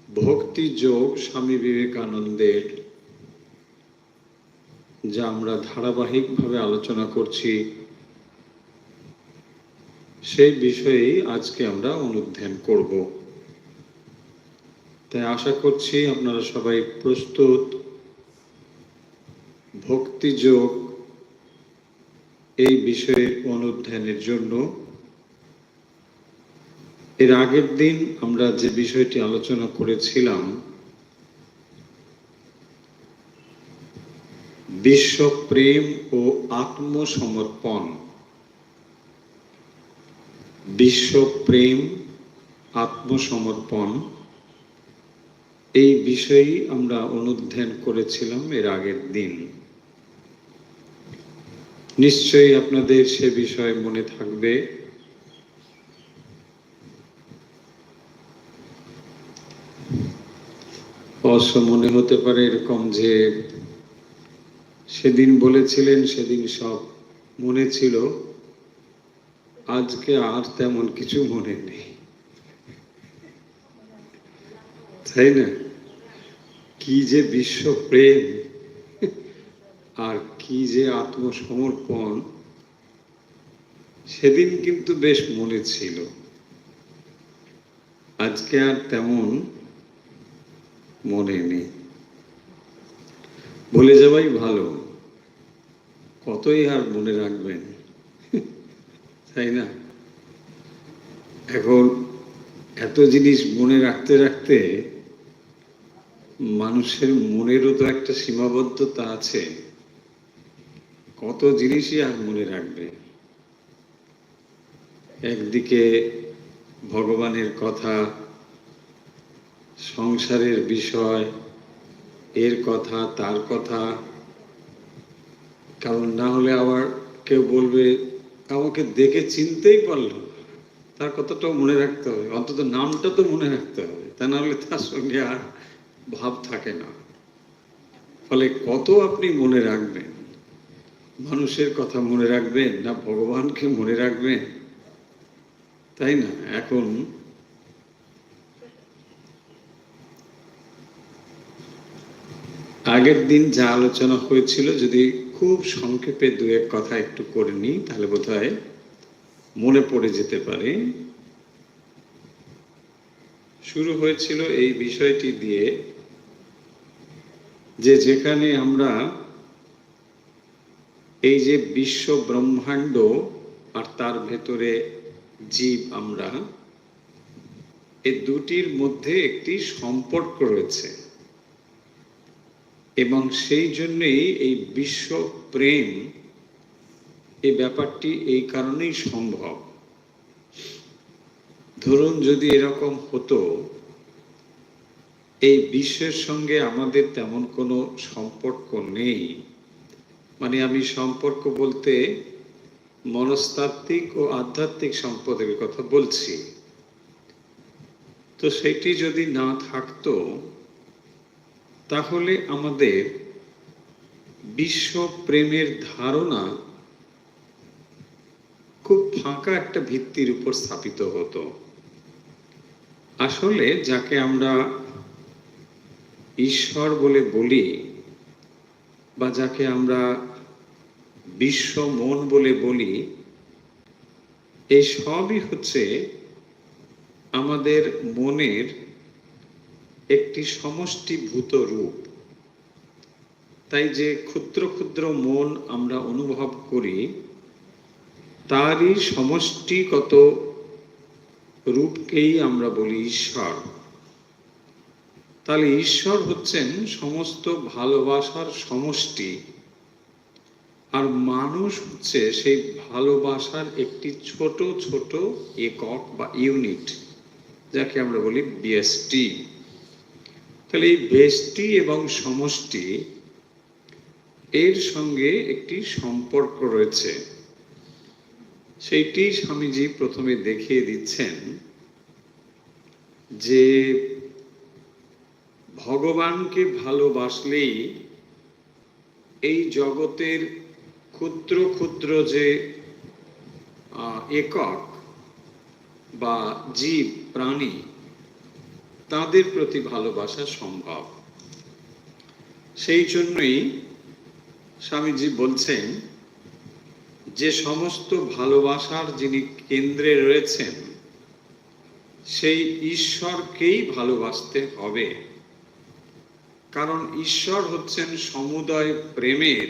ভক্তি যোগ স্বামী বিবেকানন্দের যা আমরা ধারাবাহিকভাবে আলোচনা করছি সেই বিষয়েই আজকে আমরা অনুধ্যান করব। তাই আশা করছি আপনারা সবাই প্রস্তুত ভক্তি যোগ এই বিষয়ের অনুধ্যানের জন্য। এর আগের দিন আমরা যে বিষয়টি আলোচনা করেছিলাম বিশ্বপ্রেম ও আত্মসমর্পণ, বিশ্বপ্রেম আত্মসমর্পণ এই বিষয়েই আমরা অনুধ্যান করেছিলাম এর আগের দিন। নিশ্চয়ই আপনাদের সে বিষয় মনে থাকবে। অবশ্য মনে হতে পারে এরকম যে সেদিন বলেছিলেন, সেদিন সব মনে ছিল, আজকে আর তেমন কিছু মনে নেই, তাই না? কি যে বিশ্বপ্রেম আর কি যে আত্মসমর্পণ সেদিন কিন্তু বেশ মনে ছিল, আজকে আর তেমন মনে নেই। ভুলে যাওয়াই ভালো, কতই আর মনে রাখবেন, তাই না? এখন এত জিনিস মনে রাখতে রাখতে মানুষের মনেরও তো একটা সীমাবদ্ধতা আছে, কত জিনিসই আর মনে রাখবে। একদিকে ভগবানের কথা, সংসারের বিষয়, এর কথা, তার কথা, কারণ না হলে আবার কেউ বলবে আমাকে দেখে চিনতেই পারলো, তার কথাটাও মনে রাখতে হবে, অন্তত নামটা তো মনে রাখতে হবে, তা না হলে তার সঙ্গে আর ভাব থাকে না। ফলে কত আপনি মনে রাখবেন? মানুষের কথা মনে রাখবেন না ভগবানকে মনে রাখবেন, তাই না? এখন আগের দিন যা আলোচনা হয়েছিল যদি খুব সংক্ষেপে দু এক কথা একটু করে নিই তাহলে বোধহয় মনে পড়ে যেতে পারে। শুরু হয়েছিল এই বিষয়টি দিয়ে যে যেখানে আমরা এই যে বিশ্ব ব্রহ্মাণ্ড আর তার ভেতরে জীব, আমরা এই দুটির মধ্যে একটি সম্পর্ক রয়েছে এবং সেই জন্যই এই বিশ্ব প্রেম এই ব্যাপারটি এই কারণেই সম্ভব। ধরুন যদি এরকম হতো এই বিশ্বের সঙ্গে আমাদের তেমন কোনো সম্পর্ক নেই, মানে আমি সম্পর্ক বলতে মনস্তাত্ত্বিক ও আধ্যাত্মিক সম্পদের কথা বলছি, তো সেটি যদি না থাকতো তাহলে আমাদের বিশ্ব প্রেমের ধারণা খুব ফাঁকা একটা ভিত্তির উপর স্থাপিত হতো। আসলে যাকে আমরা ঈশ্বর বলে বলি বা যাকে আমরা বিশ্ব মন বলে বলি, এই সবই হচ্ছে আমাদের মনের একটি সমষ্টিভূত রূপ। তাই যে ক্ষুদ্র ক্ষুদ্র মন আমরা অনুভব করি তারই সমষ্টিগত রূপকেই আমরা বলি ঈশ্বর। তাহলে ঈশ্বর হচ্ছেন সমস্ত ভালোবাসার সমষ্টি, আর মানুষ হচ্ছে সেই ভালোবাসার একটি ছোট ছোট একক বা ইউনিট, যাকে আমরা বলি ব্যষ্টি। তাহলে এই ব্যষ্টি এবং সমষ্টি এর সঙ্গে একটি সম্পর্ক রয়েছে, সেইটি স্বামীজি প্রথমে দেখিয়ে দিচ্ছেন যে ভগবানকে ভালোবাসলেই এই জগতের ক্ষুদ্র ক্ষুদ্র যে একক বা জীব প্রাণী তাদের প্রতি ভালোবাসা সম্ভব। সেই জন্যই স্বামীজি বলছেন যে সমস্ত ভালোবাসার যিনি কেন্দ্রে রয়েছেন সেই ঈশ্বরকেই ভালোবাসতে হবে, কারণ ঈশ্বর হচ্ছেন সমুদয় প্রেমের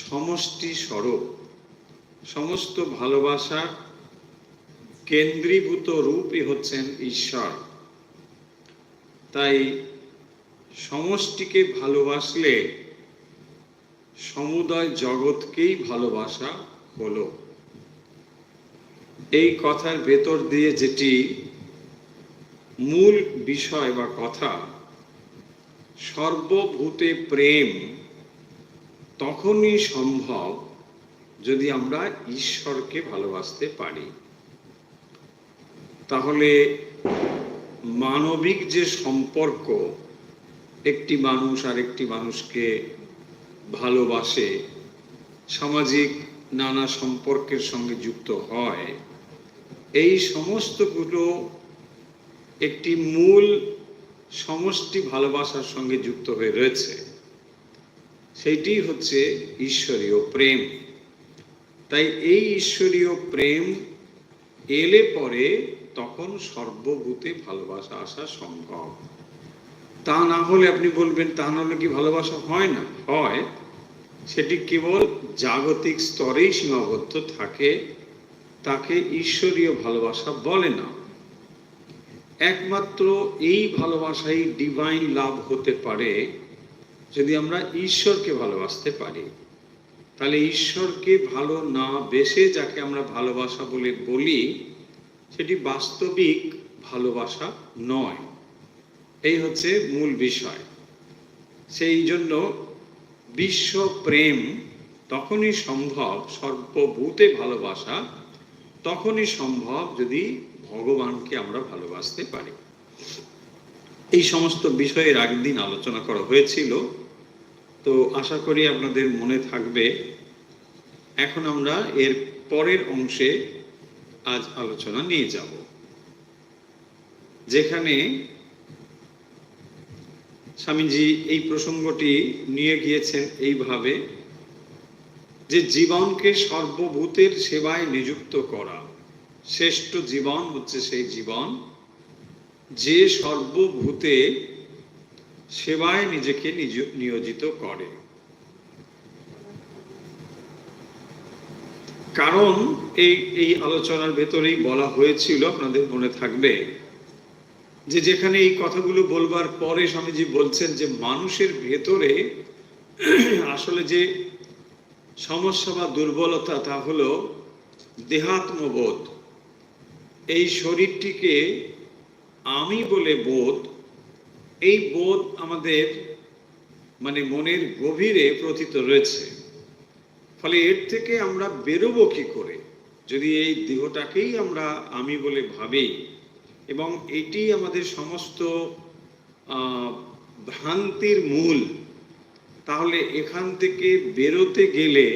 সমষ্টি স্বরূপ। সমস্ত ভালোবাসার কেন্দ্রীভূত রূপই হচ্ছেন ঈশ্বর। তাই সমষ্টিকে ভালোবাসলে সমুদয় জগৎকেই ভালোবাসা হলো। এই কথার ভেতর দিয়ে যেটি মূল বিষয় বা কথা, সর্বভূতে প্রেম তখনই সম্ভব যদি আমরা ঈশ্বরকে ভালোবাসতে পারি। তাহলে মানবিক যে সম্পর্ক, একটি মানুষ আর একটি মানুষকে ভালোবাসে, সামাজিক নানা সম্পর্কের সঙ্গে যুক্ত হয়, এই সমস্তগুলো একটি মূল সমষ্টি ভালোবাসার সঙ্গে যুক্ত হয়ে রয়েছে। সেইটি হচ্ছে ঈশ্বরীয় প্রেম। তাই এই ঈশ্বরীয় প্রেম এলে পরে তখন সর্বভূতে ভালোবাসা আসা সম্ভব। তা না হলে আপনি বলবেন, তা না হলে কি ভালোবাসা হয় না? হয়, সেটি কেবল জাগতিক স্তরেই সীমাবদ্ধ থাকে, তাকে ঈশ্বরীয় ভালোবাসা বলে না। একমাত্র এই ভালোবাসাই ডিভাইন লাভ হতে পারে যদি আমরা ঈশ্বরকে ভালোবাসতে পারি। তাহলে ঈশ্বরকে ভালো না বেসে যাকে আমরা ভালোবাসা বলে বলি, সেটি বাস্তবিক ভালোবাসা নয়। এই হচ্ছে মূল বিষয়। সেই জন্য বিশ্ব প্রেম তখনই সম্ভব, সর্বভূতে ভালোবাসা তখনই সম্ভব যদি ভগবানকে আমরা ভালোবাসতে পারি। এই সমস্ত বিষয়ের আগের দিন আলোচনা করা হয়েছিল, তো আশা করি আপনাদের মনে থাকবে। এখন আমরা এর পরের অংশে আজ আলোচনা নিয়ে যাব, যেখানে স্বামীজি এই প্রসঙ্গটি নিয়ে গিয়েছেন এইভাবে যে জীবনকে সর্বভূতের সেবায় নিযুক্ত করা। শ্রেষ্ঠ জীবন হচ্ছে সেই জীবন যে সর্বভূতে সেবায় নিজেকে নিয়োজিত করে। কারণ এই আলোচনার ভেতরেই বলা হয়েছিল, আপনাদের মনে থাকবে, যে যেখানে এই কথাগুলো বলবার পরে স্বামীজি বলছেন যে মানুষের ভেতরে আসলে যে সমস্যা বা দুর্বলতা, তা হলো দেহাত্মবোধ। এই শরীরটিকে আমি বলে বোধ, এই বোধ আমাদের মনের গভীরে প্রথিত রয়েছে। ফলে এর থেকে আমরা বেরোবো কি করে? যদি এই দেহটাকেই আমরা আমি বলে ভাবি এবং এটি আমাদের সমস্ত ভ্রান্তির মূল, তাহলে এখান থেকে বেরোতে গেলে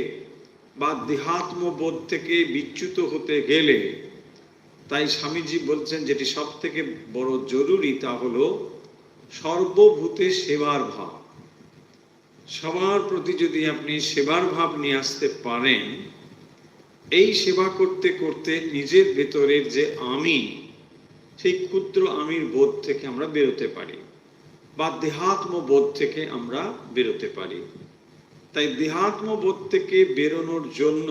বা দেহাত্মবোধ থেকে বিচ্যুত হতে গেলে, তাই স্বামীজি বলছেন যেটি সব থেকে বড় জরুরি, তা হলো সর্বভূতে সেবার ভাব। সবার প্রতি যদি আপনি সেবার ভাব নিয়ে আসতে পারেন, এই সেবা করতে করতে নিজের ভেতরের যে আমি, সেই ক্ষুদ্র আমির বোধ থেকে আমরা বেরোতে পারি বা দেহাত্ম বোধ থেকে আমরা বেরোতে পারি। তাই দেহাত্ম বোধ থেকে বেরোনোর জন্য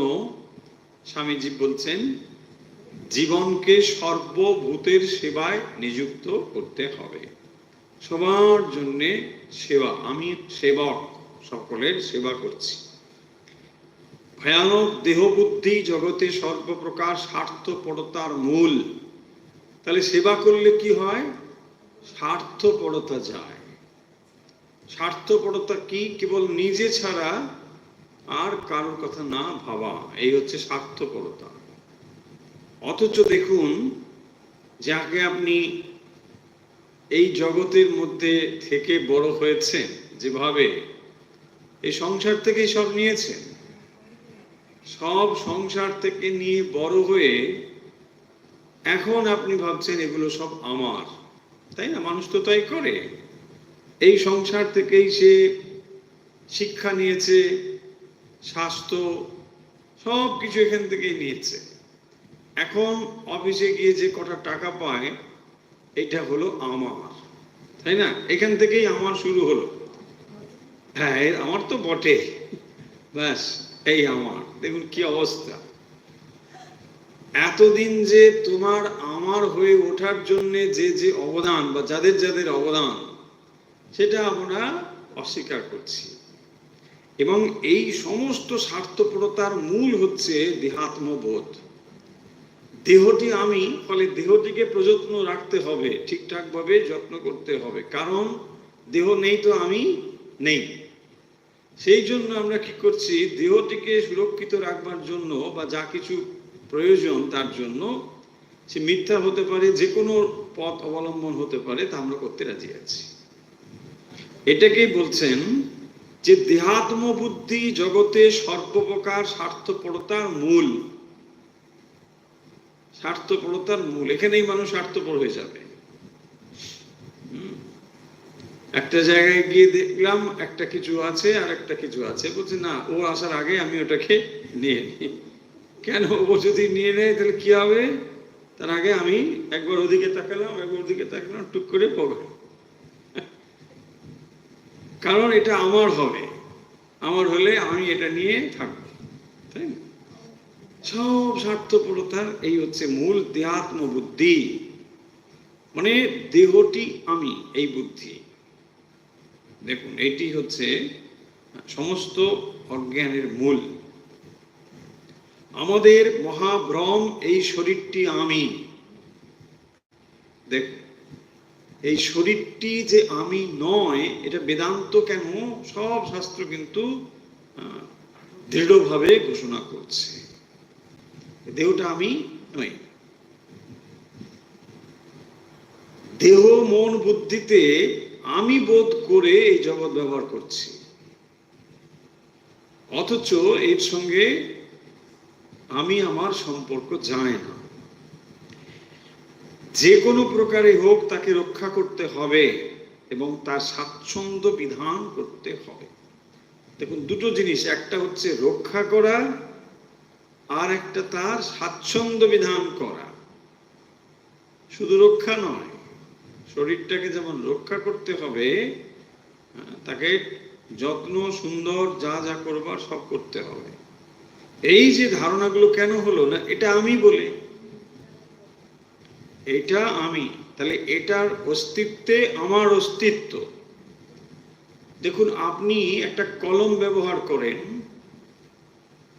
স্বামীজি বলছেন জীবনকে সর্বভূতের সেবায় নিযুক্ত করতে হবে। সবার জন্যে সেবা, আমি সেবক, সকলের সেবা করছি। ভয়ানক দেহবুদ্ধি জগতে সর্বপ্রকার স্বার্থপরতার মূল। তাহলে সেবা করলে কি হয়? স্বার্থপরতা যায়। স্বার্থপরতা কি? কেবল নিজে ছাড়া আর কারোর কথা না ভাবা, এই হচ্ছে স্বার্থপরতা। অথচ দেখুন, যাকে আপনি এই জগতের মধ্যে থেকে বড় হয়েছেন, যেভাবে এই সংসার থেকেই সব নিয়েছেন, সব সংসার থেকে নিয়ে বড় হয়ে এখন আপনি ভাবছেন এগুলো সব আমার, তাই না? মানুষ তো তাই করে। এই সংসার থেকেই সে শিক্ষা নিয়েছে, স্বাস্থ্য, সব কিছু এখান থেকেই নিয়েছে। এখন অফিসে গিয়ে যে কটা টাকা পায়, এটা হলো আমার, তাই না? এখান থেকেই আমার শুরু হলো। হ্যাঁ, আমার তো বটে, ব্যাস এই আমার। দেখুন কি অবস্থা। এতদিন যে তোমার আমার হয়ে ওঠার জন্য যে যে অবদান বা যাদের যাদের অবদান, সেটা আমরা অস্বীকার করছি। এবং এই সমস্ত স্বার্থপরতার মূল হচ্ছে দেহাত্মবোধ। দেহটি আমি, ফলে দেহটিকে প্রযত্ন রাখতে হবে, ঠিকঠাক ভাবে যত্ন করতে হবে, কারণ দেহ নেই তো আমি নেই। সেই জন্য আমরা কি করছি, দেহটিকে সুরক্ষিত রাখবার জন্য বা যা কিছু প্রয়োজন তার জন্য, সে মিথ্যা হতে পারে, যে কোনো পথ অবলম্বন হতে পারে, তা আমরা করতে রাজি আছি। এটাকেই বলছেন যে দেহাত্ম বুদ্ধি জগতে সর্বপ্রকার স্বার্থপরতার মূল। স্বার্থপরতার মূল, এখানেই মানুষ স্বার্থপর হয়ে যাবে। একটা জায়গায় গিয়ে দেখলাম একটা কিছু আছে আর একটা কিছু আছে, বলছে না, ও আসার আগে আমি ওটাকে নিয়ে নিই। কেন? ও যদি নিয়ে নেয় তাহলে কি হবে? তার আগে আমি একবার ওদিকে তাকালাম, একবার ওদিকে তাকালাম, টুক করে পড়ে। কারণ এটা আমার হবে, আমার হলে আমি এটা নিয়ে থাকবো, তাই না? সব স্বার্থপরতার এই হচ্ছে মূল দেহাত্ম বুদ্ধি, মানে দেহটি আমি, এই বুদ্ধি। দেখুন, এটি হচ্ছে সমস্ত অজ্ঞানের মূল। আমাদের মহাভ্রম এই শরীরটি আমি। দেখ, এই শরীরটি যে আমি নয়, এটা বেদান্ত কেন, সব শাস্ত্র কিন্তু দৃঢ়ভাবে ঘোষণা করছে, দেহটা আমি নই। দেহ মন বুদ্ধিতে আমি বোধ করে এই জগৎ ব্যবহার করছি, অথচ এর সঙ্গে আমি আমার সম্পর্ক যায় না। যে কোনো প্রকারে হোক তাকে রক্ষা করতে হবে এবং তার স্বাচ্ছন্দ্য বিধান করতে হবে। দেখুন, দুটো জিনিস, একটা হচ্ছে রক্ষা করা আর একটা তার স্বাচ্ছন্দ্য বিধান করা। শুধু রক্ষা নয়, শরীরটাকে যেমন রক্ষা করতে হবে, তাকে যত্ন সুন্দর যা যা করবার সব করতে হবে। এই যে ধারণাগুলো কেন হলো না, এটা আমি বলে, এটা আমি, তাহলে এটার অস্তিত্বে আমার অস্তিত্ব। দেখুন, আপনি একটা কলম ব্যবহার করেন,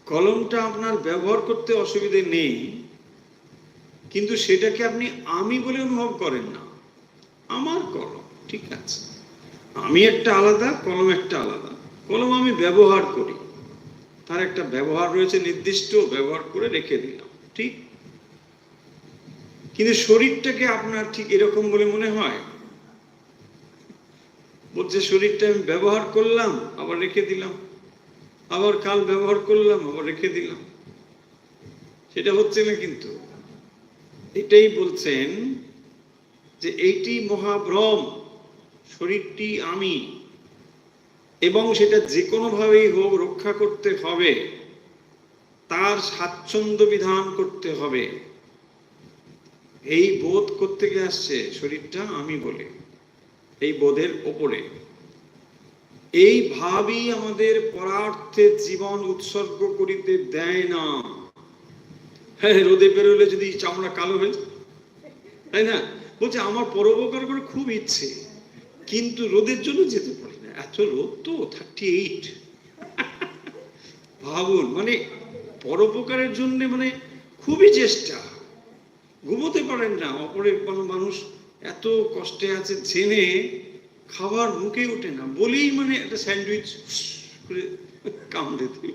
কলমটা আপনার ব্যবহার করতে অসুবিধে নেই, কিন্তু সেটাকে আপনি আমি বলে অনুভব করেন না। আমার কলম, ঠিক আছে, আমি একটা আলাদা, কলম একটা আলাদা। কলম আমি ব্যবহার করি, তার একটা ব্যবহার রয়েছে, নির্দিষ্ট ব্যবহার করে রেখে দিলাম, ঠিক। কিন্তু শরীরটাকে আপনার ঠিক এরকম বলে মনে হয়? বলছে শরীরটা আমি ব্যবহার করলাম, আবার রেখে দিলাম, আবার কাল ব্যবহার করলাম, আবার রেখে দিলাম, সেটা হচ্ছে না। কিন্তু এটাই বলছেন যে এইটি মহাভ্রম, শরীরটি আমি, এবং সেটা যে কোনো ভাবেই হোক রক্ষা করতে হবে, তার স্বাচ্ছন্দ্য বিধান করতে হবে। এই বোধ করতে গিয়ে আসছে শরীরটা আমি বলে, এই বোধের ওপরে। এই ভাবই আমাদের পরার্থে জীবন উৎসর্গ করিতে দেয় না। হ্যাঁ, রোদে বেরোলে যদি চামড়া কালো হয়ে, তাই না? বলছে আমার পরোপকার করে খুব ইচ্ছে, কিন্তু রোদের জন্য যেতে পারি না, এত রোদ তো, 38। ভাবুন, মানে পরোপকারের জন্য মানে খুবই চেষ্টা, ঘুমোতে পারেন না, অপরের কোনো মানুষ এত কষ্টে আছে জেনে খাবার মুখে ওঠে না বলেই মানে একটা স্যান্ডউইচ করে কামড়ে দিল।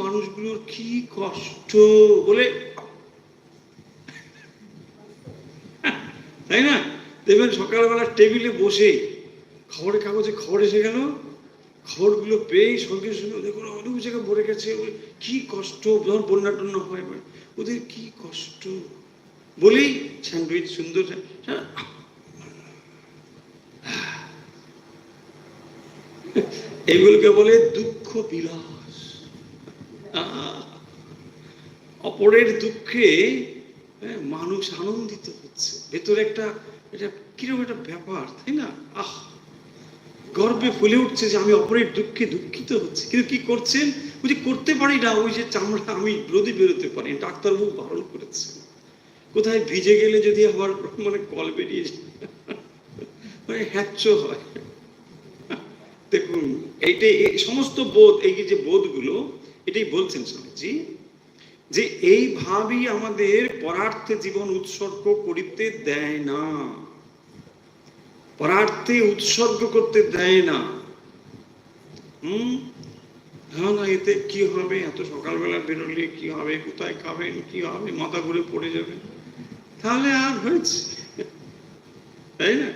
মানুষগুলোর কি কষ্ট বলে, তাই না? দেখবেন সকালবেলা টেবিলে বসে খবরের কাগজে খবর এসে গেল, খবরগুলো পেয়ে সঙ্গে সঙ্গে দেখুন অনেক জায়গায় ভরে গেছে, কি কষ্ট, যখন বন্যা টন্যা হয় ওদের কি কষ্ট বলেই স্যান্ডউইচ সুন্দর। এগুলোকে বলে দুঃখ বিলাস। অপরের দুঃখে মানুষ আনন্দিত হচ্ছে, ভেতরে একটা এটা কিরকম একটা ব্যাপার, তাই না? গর্বে ফুলে উঠছে যে আমি অপরের দুঃখে দুঃখিত হচ্ছে। কিন্তু কি করছেন? ওই যে করতে পারি না, ওই যে চামড়া আমি রোদে বেরোতে পারি, ডাক্তারবাবু বারণ করেছে। কোথায় ভিজে গেলে যদি আবার কল বেরিয়ে হ্যাচ্ছ হয়। দেখুন এইটাই সমস্ত বোধ, এই যে বোধগুলো, এটাই বলছেন স্বামীজি, যে এইভাবেই আমাদের পরার্থে জীবন উৎসর্গ করিতে দেয় না, পরার্থে উৎসর্গ করতে দেয় না। না এতে কি হবে, এত সকালবেলা বেরোলে কি হবে, কোথায় খাবেন, কি হবে, মাথা ঘুরে পড়ে যাবে, তাহলে আর হয়েছে, তাই না?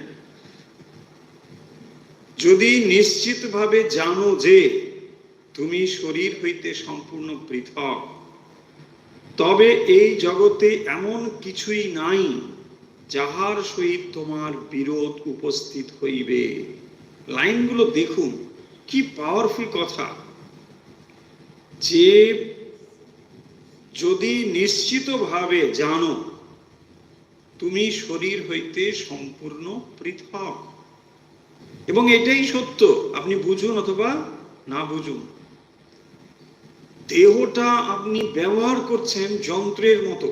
যদি নিশ্চিত ভাবে জানো যে তুমি শরীর হইতে সম্পূর্ণ পৃথক, তবে এই জগতে এমন কিছুই নাই যাহার সহিত তোমার বিরোধ উপস্থিত হইবে। লাইনগুলো দেখুন কি পাওয়ারফুল কথা, যে যদি নিশ্চিতভাবে জানো তুমি শরীর হইতে সম্পূর্ণ পৃথক, এবং এটাই সত্য, আপনি বুঝুন অথবা না বুঝুন, দেহটা আপনি ব্যবহার করছেন যন্ত্রের মতো।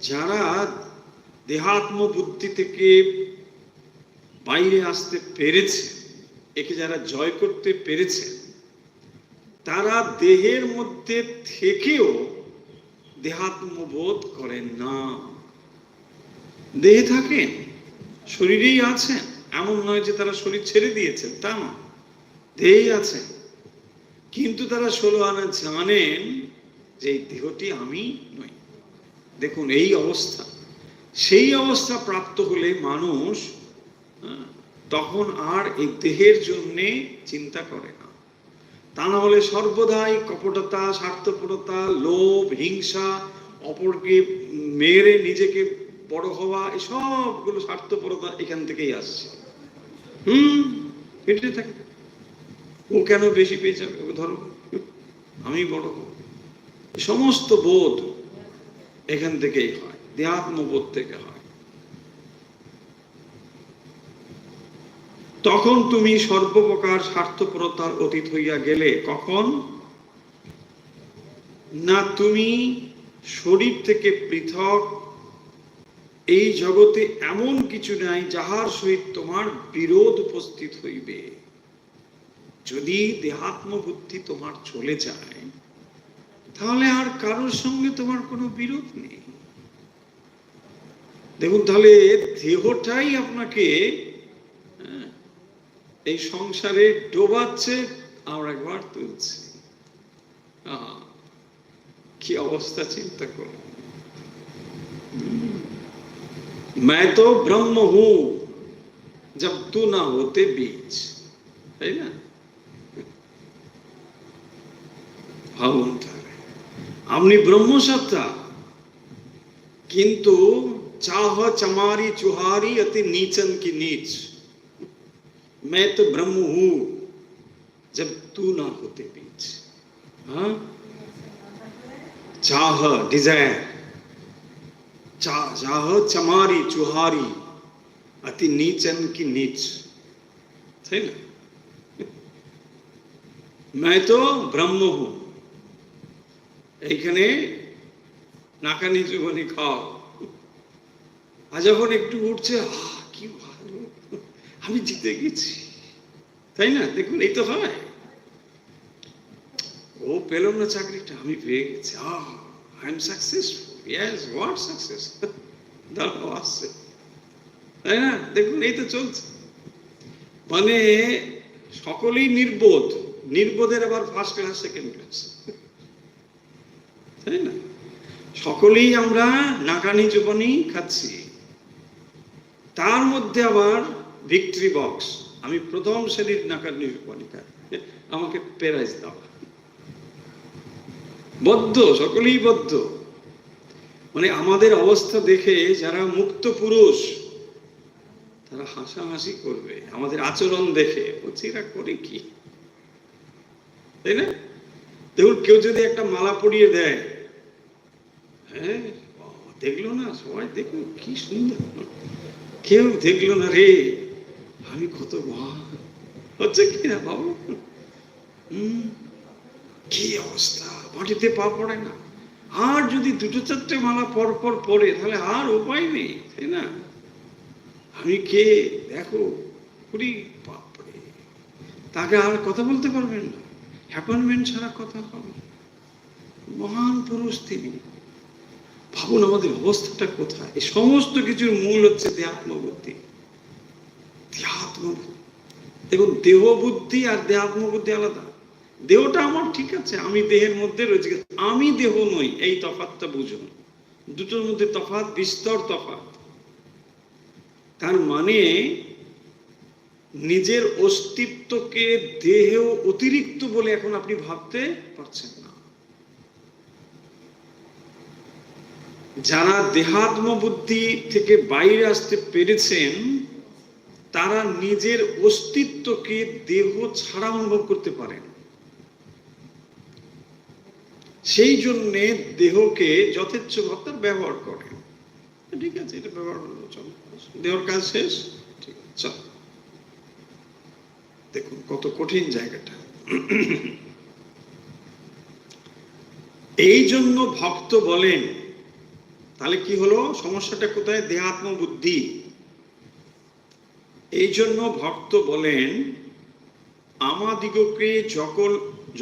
যারা দেহাত্ম বুদ্ধি থেকে বাইরে আসতে পেরেছে, একে যারা জয় করতে পেরেছে, তারা দেহের মধ্যে থেকেও দেহাত্মবোধ করেন না। দেহে থাকেন, শরীরেই আছেন, এমন নয় যে তারা শরীর ছেড়ে দিয়েছেন, তা না, দেহেই আছেন, কিন্তু তারা 16 আনা জানেন যে এই দেহটি আমি নই। দেখুন এই অবস্থা, সেই অবস্থা প্রাপ্ত হলে মানুষ তখন আর এই দেহের জন্য চিন্তা করে না। তা না হলে সর্বদাই কপটতা, স্বার্থপরতা, লোভ, হিংসা, অপরকে মেরে নিজেকে বড় হওয়া, এই সবগুলো স্বার্থপরতা এখান থেকেই আসছে। পেটে থাকে, ও কেন বেশি পেয়ে যাবে, ও ধরো আমি বড় হব, সমস্ত বোধ এখান থেকেই হয়, দেহাত্মবোধ থেকে হয়। তখন তুমি সর্বপ্রকার স্বার্থপরতার অতীত হইয়া গেলে। কখন না তুমি শরীর থেকে পৃথক, এই জগতে এমন কিছু নাই যাহার সহিত তোমার বিরোধ উপস্থিত হইবে। যদি দেহাত্ম বুদ্ধি তোমার চলে যায়, তাহলে আর কারোর সঙ্গে তোমার কোনো বিরোধ নেই। দেখুন তাহলে দেহটাই আপনাকে এই সংসারে ডোবাচ্ছে, আমরা একবার তুলছি। কি অবস্থা চিন্তা করো। मैं तो ब्रह्म हूं जब तू ना होते बीच, তাই না? ভাবুন তাহলে, আপনি ব্রহ্মসত্তা, কিন্তু चाह चमारी चुहारी अति नीचन की नीच, मैं तो ब्रह्म हूं जब तू ना होते बीच। हाँ, चाह डिजायर, चाह चमारी चुहारी अति नीचन की नीच, है ना? मैं तो ब्रह्म हूं, এইখানে নাকানি চুবানি খাও, আর যখন একটু উঠছে, কি ভালো, আমি জিতে গেছি, তাই না? দেখুন এই তো হয়, ও পেল না চাকরিটা, আমি পেয়ে গেছি, I am successful. Yes, what success, দাঁড়াও আসছে, তাই না? দেখুন এই তো চলছে, মানে সকলেই নির্বোধ, নির্বোধের আবার ফার্স্ট ক্লাস, সেকেন্ড ক্লাস, তাই না? সকলেই আমরা নাকানি চুবানি খাচ্ছি, তার মধ্যে আবার ভিক্টরি বক্স, আমি প্রথম শ্রেণীর নাকানি চুবানি খাই, আমাকে প্রাইজ দাও। বদ্ধ, সকলেই বদ্ধ। মানে আমাদের অবস্থা দেখে যারা মুক্ত পুরুষ, তারা হাসাহাসি করবে আমাদের আচরণ দেখে, বলছি এরা করে কি, তাই না? দেখুন কেউ যদি একটা মালা পরিয়ে দেয়, হ্যাঁ দেখলো না সবাই, দেখলো কি সুন্দর, কেউ দেখলো না রে আমি কত হচ্ছে কি না বাবু, কি অবস্থা, মাটিতে পা পড়ে না। আর যদি দুটো চারটে মালা পর পর পড়ে তাহলে আর উপায় নেই, তাই না? আমি কে দেখো, পুরি বাপরে, তাকে আর কথা বলতে পারবেন না, অ্যাপয়েন্টমেন্ট ছাড়া কথা হবে। মহান পুরুষ তিনি। ভাবুন আমাদের অবস্থাটা কোথায়। এই সমস্ত কিছুর মূল হচ্ছে দেহাত্মবুদ্ধি। দেহাত্মবুদ্ধি, দেখুন দেহ বুদ্ধি আর দেহাত্মবুদ্ধি আলাদা। দেহটা আমার ঠিক আছে, আমি দেহের মধ্যে রয়েছে, আমি দেহ নই, এই তফাৎটা বুঝুন। দুটোর মধ্যে তফাৎ, বিস্তর তফাৎ। তার মানে নিজের অস্তিত্বকে দেহ অতিরিক্ত বলে এখন আপনি ভাবতে পারছেন না। যারা দেহাত্ম বুদ্ধি থেকে বাইরে আসতে পেরেছেন তারা নিজের অস্তিত্বকে দেহ ছাড়া অনুভব করতে পারেন। সেই জন্যে দেহকে যথেচ্ছ ভাবে ব্যবহার করেন। ঠিক আছে, এটা ব্যবহার হলো, চলো দেহর কাজ শেষ, ঠিক আছে চল। দেখুন কত কঠিন জায়গাটা। এই জন্য ভক্ত বলেন, তাহলে কি হলো সমস্যাটা কোথায়? দেহাত্ম বুদ্ধি। এই জন্য ভক্ত বলেন আমাদিগকে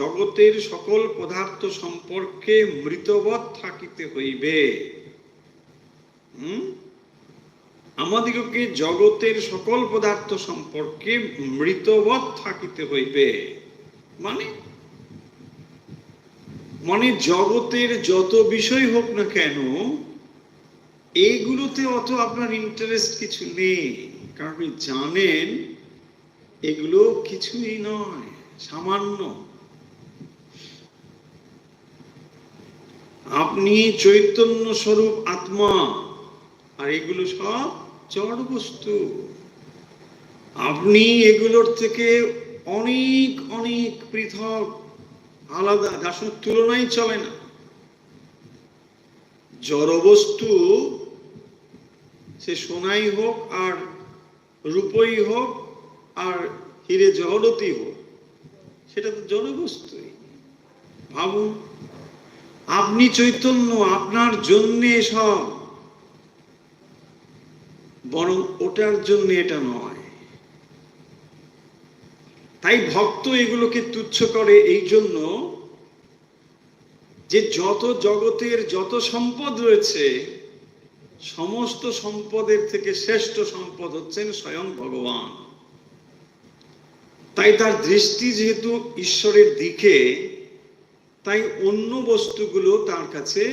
জগতের সকল পদার্থ সম্পর্কে মৃতবৎ থাকিতে হইবে। আমাদিগকে জগতের সকল পদার্থ সম্পর্কে মৃতবৎ থাকিতে হইবে, মানে জগতের যত বিষয় হোক না কেন এইগুলোতে অত আপনার ইন্টারেস্ট কিছু নেই, কারণ আপনি জানেন এগুলো কিছুই নয়, সামান্য। আপনি চৈতন্য স্বরূপ আত্মা, আর এগুলো সব জড় বস্তু। আপনি এগুলোর থেকে অনেক অনেক পৃথক, আলাদা, যার সঙ্গে তুলনাই চলে না। জড় বস্তু সে সোনাই হোক আর রূপই হোক আর হিরে জহরতই হোক, সেটা তো জড় বস্তুই। ভাবুন আপনি চৈতন্য, আপনার জন্যে সব, বরং ওটার জন্য এটা নয়। তাই ভক্ত এগুলোকে তুচ্ছ করে এই জন্য যে যত জগতের যত সম্পদ রয়েছে সমস্ত সম্পদের থেকে শ্রেষ্ঠ সম্পদ হচ্ছেন স্বয়ং ভগবান। তাই তার দৃষ্টি যেহেতু ঈশ্বরের দিকে, তাই অন্য বস্তুগুলো তার কাছে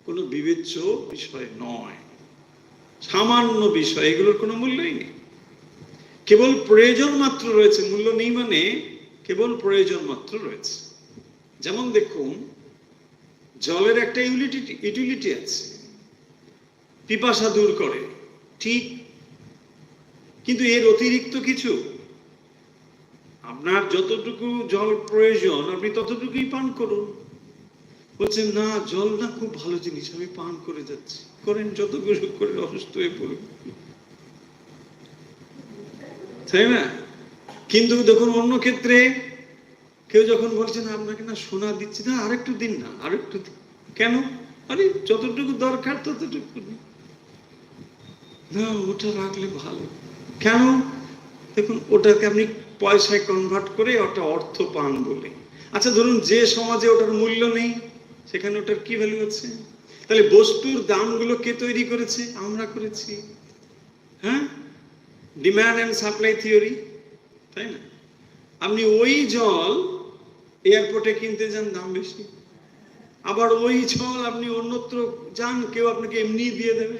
কোনো বিবেচ্য বিষয় নয়, সামান্য বিষয়, এগুলোর কোনো মূল্যই নেই। কেবল প্রয়োজন মাত্র রয়েছে, মূল্য নেই মানে কেবল প্রয়োজন মাত্র রয়েছে। যেমন দেখুন জলের একটা ইউটিলিটি আছে, পিপাসা দূর করে, ঠিক, কিন্তু এর অতিরিক্ত কিছু, আপনার যতটুকু জল প্রয়োজন আপনি ততটুকুই পান করুন। বলছেন না জল না খুব ভালো জিনিস, আমি পান করে যাচ্ছি, করেন, যত কিছু করে অসুস্থ হয়ে পড়বেন, তাই না? কিন্তু দেখুন অন্য ক্ষেত্রে কেউ যখন বলছেন আপনাকে না সোনা দিচ্ছি, না আরেকটু দিন, না আরেকটু দিন, কেন? আরে যতটুকু দরকার ততটুকু না, ওটা রাখলে ভালো, কেন? দেখুন ওটাকে আপনি পয়সায় কনভার্ট করে ওটা অর্থ পান বলে। আচ্ছা ধরুন যে সমাজে ওটার মূল্য নেই সেখানে ওটার কি ভ্যালু আছে? তাহলে বস্তুর দামগুলো কে তৈরি করেছে? আমরা করেছি। হ্যাঁ, ডিমান্ড অ্যান্ড সাপ্লাই থিওরি, তাই না? আপনি ওই জল এয়ারপোর্টে কিনতে যান, দাম বেশি, আবার ওই জল আপনি অন্যত্র যান, কেউ আপনাকে এমনি দিয়ে দেবে,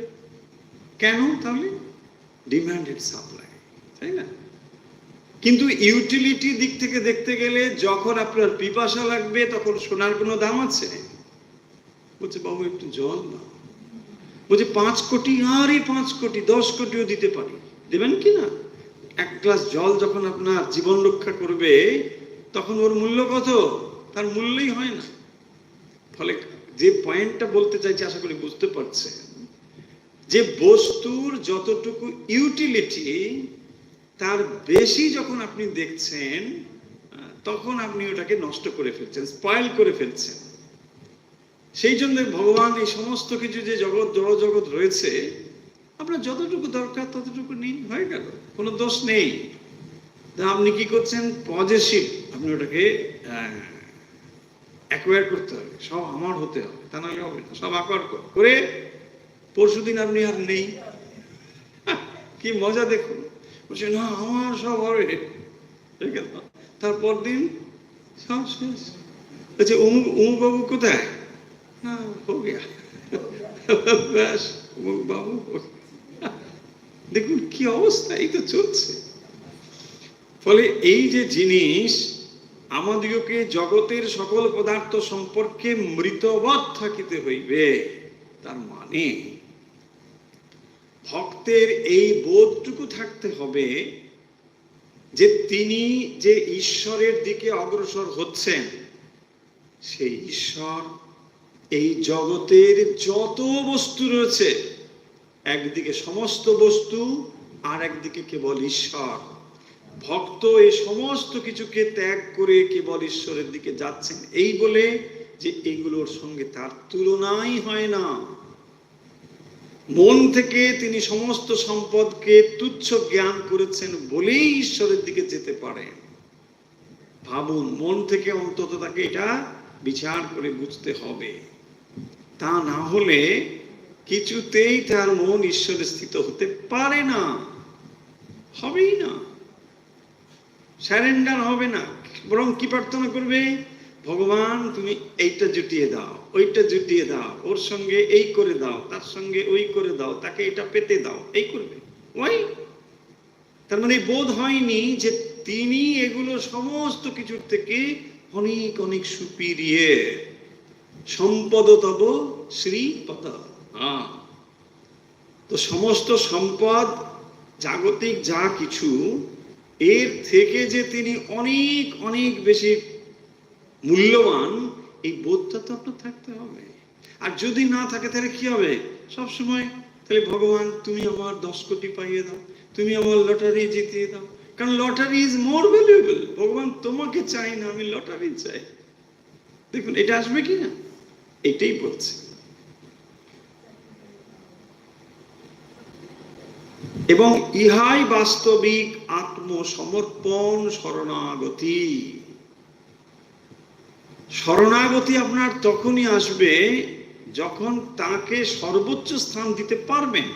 কেন? তাহলে ডিমান্ড এন্ড সাপ্লাই, তাই না? কিন্তু ইউটিলিটি দিক থেকে দেখতে গেলে যখন আপনার পিপাসা লাগবে তখন সোনার কোনো দাম আছে? বলছে বাবু একটু জল না, বলছে 5 কোটি, আরে 5 কোটি 10 কোটিও দিতে পারি, দেবেন কি না? এক গ্লাস জল যখন আপনার জীবন রক্ষা করবে, তখন ওর মূল্য কত? তার মূল্যই হয় না। ফলে যে পয়েন্টটা বলতে চাইছি, আশা করি বুঝতে পারছেন, যে বস্তুর যতটুকু ইউটিলিটি তার বেশি যখন আপনি দেখছেন, তখন আপনি ওটাকে নষ্ট করে ফেলছেন, স্পয়েল করে ফেলছেন। সেই জন্য ভগবান এই সমস্ত কিছু যে জগৎ, জড় জগৎ রয়েছে, আপনার যতটুকু দরকার ততটুকু নিন, হয়ে গেল, কোনো দোষ নেই। আপনি কি করছেন? পজেসিভ, আপনি ওটাকে অ্যাকোয়ার করতে হবে, সব আমার হতে হবে, তা নাহলে হবে না। সব অ্যাকোয়ার করে পরশুদিন আপনি আর নেই। কি মজা দেখুন, বলছে না আমার সব হবে, তারপর দিন সব শেষ। আচ্ছা অমুক অমুক বাবু কোথায়? হ্যাঁ হো গিয়া, ব্যাস অমুক বাবু। দেখুন কি অবস্থা, এই তো চলছে। ফলে এই যে জিনিস, আমাদিগকে জগতের সকল পদার্থ সম্পর্কে মৃতবৎ থাকিতে হইবে, তার মানে ভক্তের এই বোধটুকু থাকতে হবে যে তিনি যে ঈশ্বরের দিকে অগ্রসর হচ্ছেন, সেই ঈশ্বর এই জগতের যত বস্তু রয়েছে, একদিকে সমস্ত বস্তু, আর একদিকে কেবল ঈশ্বর। ভক্ত এই সমস্ত কিছুকে ত্যাগ করে কেবল ঈশ্বরের দিকে যাচ্ছেন, এই বলে যে এগুলোর সঙ্গে তার তুলনাই হয় না। মন থেকে তিনি সমস্ত সম্পদকে তুচ্ছ জ্ঞান করেছেন বলেই ঈশ্বরের দিকে যেতে পারেন। ভাবুন, মন থেকে অন্তত তাকে এটা বিচার করে বুঝতে হবে, তা না হলে কিছুতেই তার মন ঈশ্বরে স্থিত হতে পারে না, হবেই না, সারেন্ডার হবে না। বরং কি প্রার্থনা করবে? ভগবান তুমি এইটা জুটিয়ে দাও, ওইটা জুটিয়ে দাও, ওর সঙ্গে এই করে দাও, তার সঙ্গে ওই করে দাও, তাকে এটা পেতে দাও, এই করবে। ওই তার মানে বোধ হয়নি যে তিনি এগুলো সমস্ত কিছুর থেকে অনেক অনেক সুপিরিয়র। সম্পদ তব শ্রীপদ। তো সমস্ত সম্পদ, জাগতিক যা কিছু, এর থেকে যে তিনি অনেক অনেক বেশি মূল্যবান, এই বোধটা তো আপনার থাকতে হবে। আর যদি না থাকে তাহলে কি হবে? সবসময় তাহলে ভগবান তুমি আমার 10 কোটি পাইয়ে দাও, তুমি আমার লটারি জিতিয়ে দাও। কারণ লটারি ইজ মোর ভ্যালুয়েবল। ভগবান তোমাকে চাই না, আমি লটারি চাই। দেখুন এটা আসবে কি না, এটাই বলছে। এবং ইহাই বাস্তবিক আত্মসমর্পণ, শরণাগতি। শরণাগতি আপনার তখনই আসবে যখন তাকে সর্বোচ্চ স্থান দিতে পারবেন,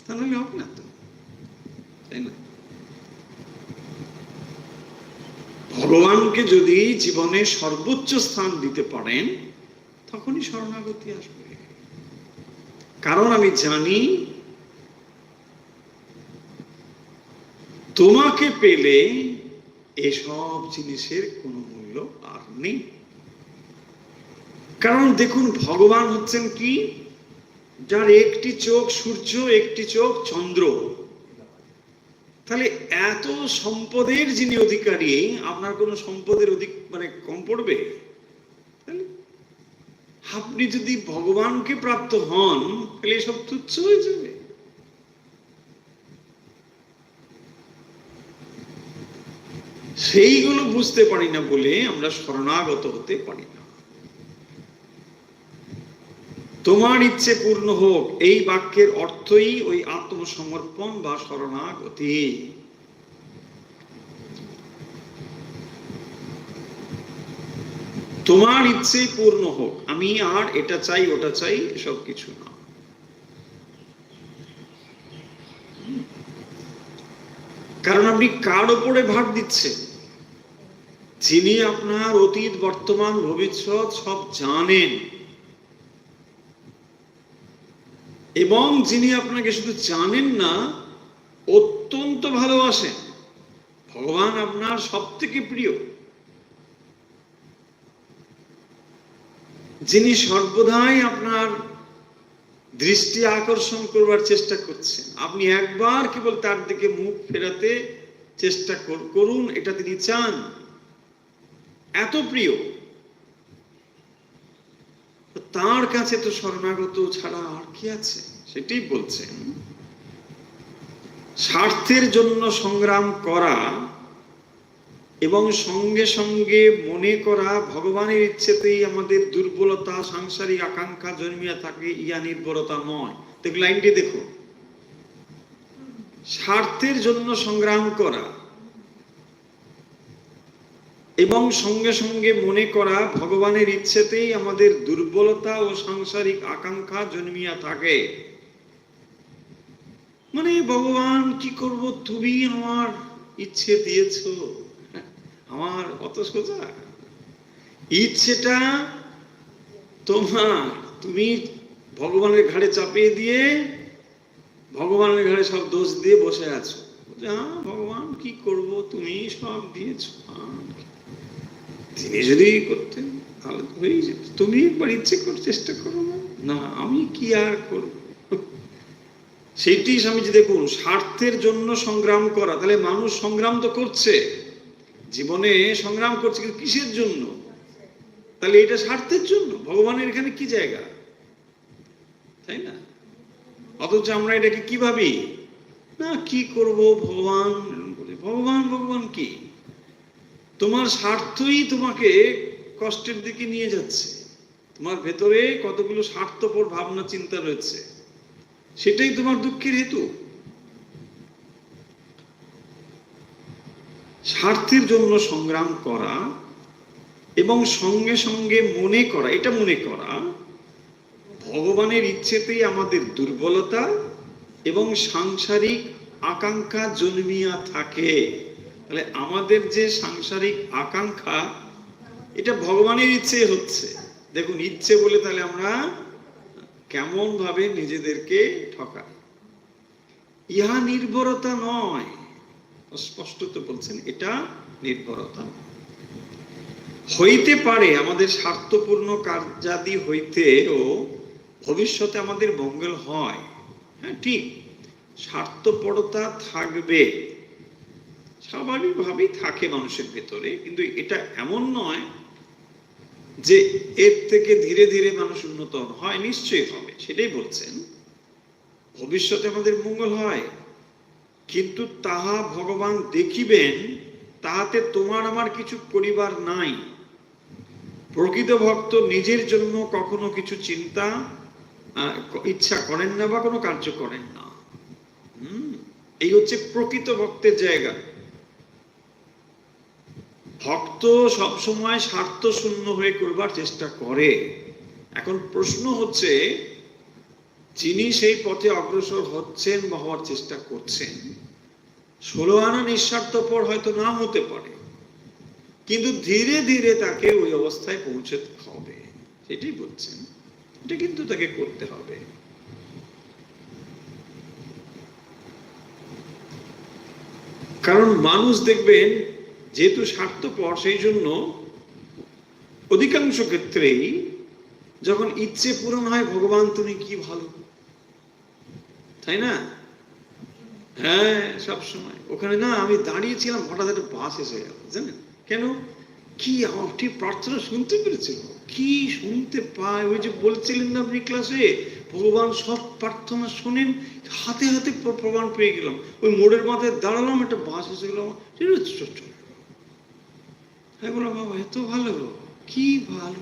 তা নাহলে হবে না তো, তাই না? ভগবানকে যদি জীবনে সর্বোচ্চ স্থান দিতে পারেন, তখনই শরণাগতি আসবে। কারণ আমি জানি তোমাকে পেলে এসব জিনিসের কোনো মূল্য আর নেই। কারণ দেখুন, ভগবান হচ্ছেন কি? যার একটি চোখ সূর্য, একটি চোখ চন্দ্র। তাহলে এত সম্পদের যিনি অধিকারী, আপনার কোনো সম্পদের মানে কম পড়বে? আপনি যদি ভগবানকে প্রাপ্ত হন, তাহলে এসব তুচ্ছ হয়ে যাবে। সেইগুলো বুঝতে পারি না বলে আমরা শরণাগত হতে পারি না। তোমার ইচ্ছে পূর্ণ হোক, এই বাক্যের অর্থই ওই আত্মসমর্পণ বা শরণাগতি। তোমার ইচ্ছে পূর্ণ হোক, আমি আর এটা চাই ওটা চাই এসব কিছু না। কারণ আপনি কার উপরে ভার দিচ্ছেন? যিনি আপনার অতীত, বর্তমান, ভবিষ্যৎ সব জানেন, এবং যিনি আপনাকে শুধু জানেন না, অত্যন্ত ভালোবাসেন। ভগবান আপনার সব থেকে প্রিয়, যিনি সর্বদাই আপনার দৃষ্টি আকর্ষণ করবার চেষ্টা করছেন, আপনি একবার কেবল তার দিকে মুখ ফেরাতে চেষ্টা করুন, এটা তিনি চান। এত প্রিয়, তার কাছে তো শরণাগত ছাড়া আর কি আছে? সেটাই বলছেন, স্বার্থের জন্য সংগ্রাম করা এবং সঙ্গে সঙ্গে মনে করা ভগবানের ইচ্ছেতেই আমাদের দুর্বলতা, সাংসারিক আকাঙ্ক্ষা জন্মিয়া থাকে, ইয়া নির্ভরতা নয়। দেখো লাইনটি দেখো, স্বার্থের জন্য সংগ্রাম করা এবং সঙ্গে সঙ্গে মনে করা ভগবানের ইচ্ছেতেই আমাদের দুর্বলতা ও সাংসারিক আকাঙ্ক্ষা জন্মিয়া থাকে। মানে ভগবান কি করব, তুমি আমার ইচ্ছে দিয়েছো, আমার অত সোজা ইচ্ছেটা তোমার, তুমি ভগবানের ঘাড়ে চাপিয়ে দিয়ে ভগবানের ঘাড়ে সব দোষ দিয়ে বসে আছো। হ্যাঁ ভগবান কি করব, তুমি সব দিয়েছো, তিনি যদি করতেন তাহলে হয়ে যেত, তুমি একবার ইচ্ছে করে চেষ্টা করো না। না আমি কি আর করব। সেইটি স্বামীজি দেখুন, স্বার্থের জন্য সংগ্রাম করা, তাহলে মানুষ সংগ্রাম তো করছে, জীবনে সংগ্রাম করছে, কিন্তু কিসের জন্য? তাহলে এটা স্বার্থের জন্য। ভগবানের এখানে কি জায়গা, তাই না? অথচ আমরা এটাকে কি ভাবি, না কি করব ভগবান, ভগবান ভগবান কি, তোমার স্বার্থই তোমাকে কষ্টের দিকে নিয়ে যাচ্ছে। তোমার ভেতরে কতগুলো স্বার্থপর ভাবনা চিন্তা রয়েছে, সেটাই তোমার দুঃখের হেতু। স্বার্থের জন্য সংগ্রাম করা এবং সঙ্গে সঙ্গে মনে করা, এটা মনে করা ভগবানের ইচ্ছেতেই আমাদের দুর্বলতা এবং সাংসারিক আকাঙ্ক্ষা জন্মিয়া থাকে। তাহলে আমাদের যে সাংসারিক আকাঙ্ক্ষা, এটা ভগবানের ইচ্ছে হচ্ছে। দেখুন ইচ্ছে বলে তাহলে আমরা কেমন ভাবে নিজেদেরকে ঠকাই। ইহা নির্ভরতা নয়, স্পষ্টত বলছেন এটা নির্ভরতা হইতে পারে। আমাদের স্বার্থপূর্ণ কার্যাদি হইতেও ভবিষ্যতে আমাদের মঙ্গল হয়। হ্যাঁ ঠিক, স্বার্থপরতা থাকবে, স্বাভাবিকভাবেই থাকে মানুষের ভেতরে, কিন্তু এটা এমন নয় যে এর থেকে ধীরে ধীরে মানুষ উন্নত হয়, নিশ্চয়ই হবে, সেটাই বলছেন। ভবিষ্যতে আমাদের মঙ্গল হয়, কিন্তু তাহা ভগবান দেখিবেন, তাহাতে তোমার আমার কিছু করিবার নাই। প্রকৃত ভক্ত নিজের জন্য কখনো কিছু চিন্তা ইচ্ছা করেন না বা কোনো কার্য করেন না। এই হচ্ছে প্রকৃত ভক্তের জায়গা। ভক্ত সবসময় স্বার্থ শূন্য হয়ে করবার চেষ্টা করে। এখন প্রশ্ন হচ্ছে, যিনি সেই পথে অগ্রসর হচ্ছেন বা হওয়ার চেষ্টা করছেন, 16 আনা নিঃস্বার্থপর হয়তো না হতে পারে, কিন্তু ধীরে ধীরে তাকে ওই অবস্থায় পৌঁছতে হবে, সেটাই বলছেন। এটা কিন্তু তাকে করতে হবে। কারণ মানুষ দেখবেন যেহেতু স্বার্থপর, সেই জন্য অধিকাংশ ক্ষেত্রেই যখন ইচ্ছে পূরণ হয়, ভগবান তুমি কি ভালো, তাই না? হ্যাঁ সবসময় ওখানে না, আমি দাঁড়িয়েছিলাম, হঠাৎ একটা বাস এসে গেল, জানেন কেন? কি আমার ঠিক প্রার্থনা শুনতে পেরেছিল, কি শুনতে পায়। ওই যে বলছিলেন না আপনি ক্লাসে, ভগবান সব প্রার্থনা শোনেন, হাতে হাতে প্রমাণ পেয়ে গেলাম। ওই মোড়ের মাথায় দাঁড়ালাম, একটা বাস এসে গেলাম, হ্যাঁ বললাম বাবা এত ভালো, কি ভালো।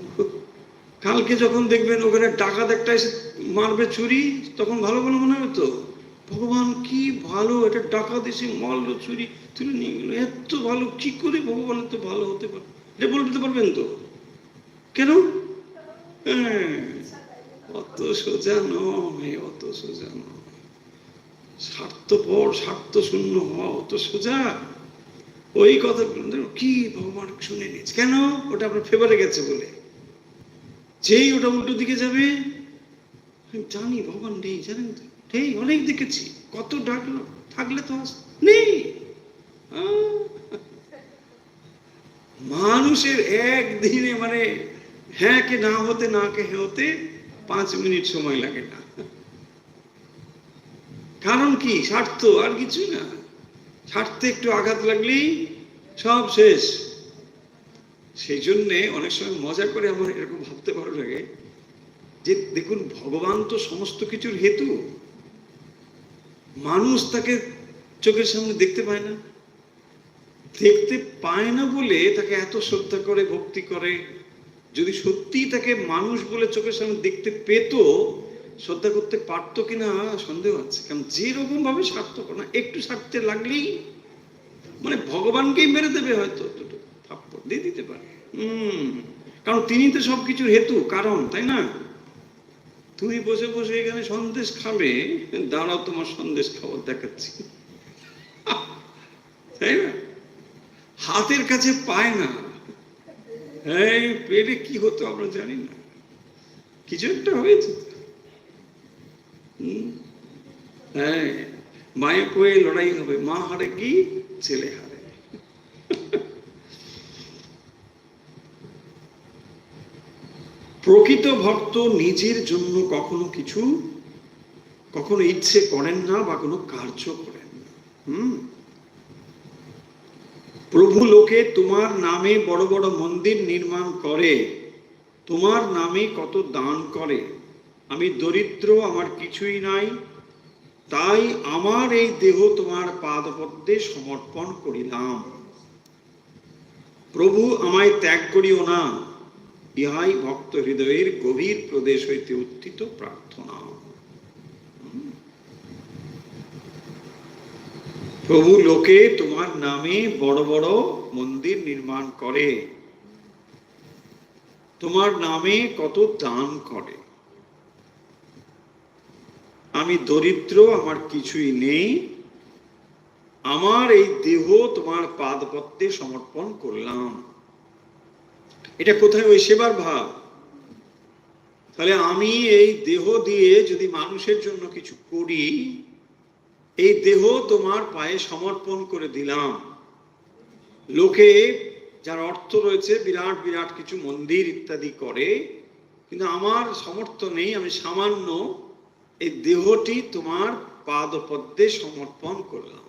কালকে যখন দেখবেন ওখানে ডাকাত একটা এসে মারবে ছুরি, তখন ভালো ভালো মনে হবে তো, ভগবান কি ভালো, এটা ডাকাত এসে মারলো, ছুরি তুলে নিয়ে গেল, এত ভালো, কি করে ভগবান এত ভালো হতে পারে, এটা বলতে পারবেন তো? কেন? অত সোজা নয়, অত সোজা নয়। স্বার্থপর, স্বার্থ শূন্য হওয়া অত সোজা? ওই কথা কি ভগবান শুনে নিয়েছে, কেন? ওটা আপনার ফেভারে গেছে বলে। যেই ওটা উল্টো দিকে যাবে, আমি জানি ভগবান নেই, জানেন তো, নেই, অনেক দেখেছি, কত ডাকলো, থাকলে তো নেই। মানুষের একদিনে মানে হ্যাঁ কে না হতে, না কে হতে 5 মিনিট সময় লাগে না। কারণ কি? স্বার্থ, আর কিছুই না। স্বার্থে একটু আঘাত লাগলেই সব শেষ। সেই জন্যে অনেক সময় মজা করে আমার এরকম ভাবতে ভালো লাগে যে দেখুন, ভগবান তো সমস্ত কিছুর হেতু। মানুষ তাকে চোখের সামনে দেখতে পায় না, দেখতে পায় না বলে তাকে এত শ্রদ্ধা করে, ভক্তি করে। যদি সত্যি তাকে মানুষ বলে চোখের সামনে দেখতে পেত, শ্রদ্ধা করতে পারতো কিনা সন্দেহ আছে। কারণ যেরকম ভাবে স্বার্থপর না, একটু স্বার্থে লাগলেই মানে ভগবানকেই মেরে দেবে, হয়তো থাপ্পড় দিয়ে দিতে পারে। কারণ তিনি তো সবকিছুর হেতু, কারণ, তাই না? তুমি বসে বসে এখানে সন্দেশ খাবে, দাঁড়াও তোমার সন্দেশ খাবার দেখাচ্ছি, তাই না? হাতের কাছে পায় না, এই পেটে কি হতো আমরা জানি না, কিছু একটা হয়েছে। হ্যাঁ, মায়ে পয়ে লড়াই হবে, মা হারে কি ছেলে হারে। প্রকৃত ভক্ত নিজের জন্য কখনো ইচ্ছে করেন না বা কোনো কার্য করেন না। প্রভু লোকে তোমার নামে বড় বড় মন্দির নির্মাণ করে, তোমার নামে কত দান করে। আমি দরিদ্র, আমার কিছুই নাই, তাই আমার এই দেহ তোমার পাদপদ্মে সমর্পণ করিলাম। প্রভু আমায় ত্যাগ করিও না, ইহাই ভক্ত হৃদয়ের গভীর প্রদেশ হইতে উত্থিত প্রার্থনা। প্রভু লোকে তোমার নামে বড় বড় মন্দির নির্মাণ করে, তোমার নামে কত দান করে। আমি দরিদ্র, আমার কিছুই নেই, আমার এই দেহ তোমার পাদপদ্মে সমর্পণ করলাম। এটা কোথায়? ওই সেবার ভাব। তাহলে আমি এই দেহ দিয়ে যদি মানুষের জন্য কিছু করি, এই দেহ তোমার পায়ে সমর্পণ করে দিলাম। লোকে যার অর্থ রয়েছে বিরাট বিরাট কিছু মন্দির ইত্যাদি করে, কিন্তু আমার সামর্থ্য নেই, আমি সামান্য এই দেহটি তোমার পাদপদ্মে সমর্পণ করলাম।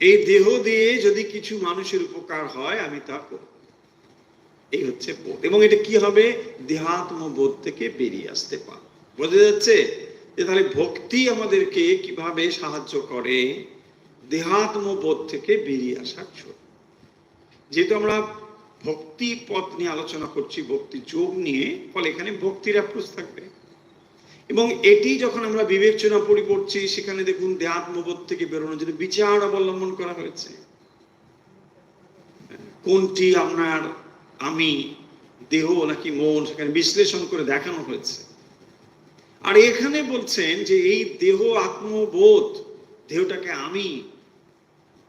এই দেহ দিয়ে যদি কিছু মানুষের উপকার হয়, আমি তা করব। এই হচ্ছে বোধ। এবং এটা কি হবে? দেহাত্ম বোধ থেকে বেরিয়ে আসতে পারে। বোঝা যাচ্ছে যে তাহলে ভক্তি আমাদেরকে কিভাবে সাহায্য করে? দেহাত্ম বোধ থেকে বেরিয়ে আসার জন্য। যেহেতু আমরা ভক্তি পথ নিয়ে আলোচনা করছি, ভক্তি যোগ নিয়ে, ফলে এখানে ভক্তির অ্যাপ্রোচ থাকবে। এবং এটি যখন আমরা বিবেচনা পড়ছি, সেখানে দেখুন দেহাত্মবোধ থেকে বেরোনোর জন্য বিচার অবলম্বন করা হয়েছে। কোনটি আপনার আমি, দেহ নাকি মন, সেখানে বিশ্লেষণ করে দেখানো হয়েছে। আর এখানে বলছেন যে এই দেহ আত্মবোধ, দেহটাকে আমি,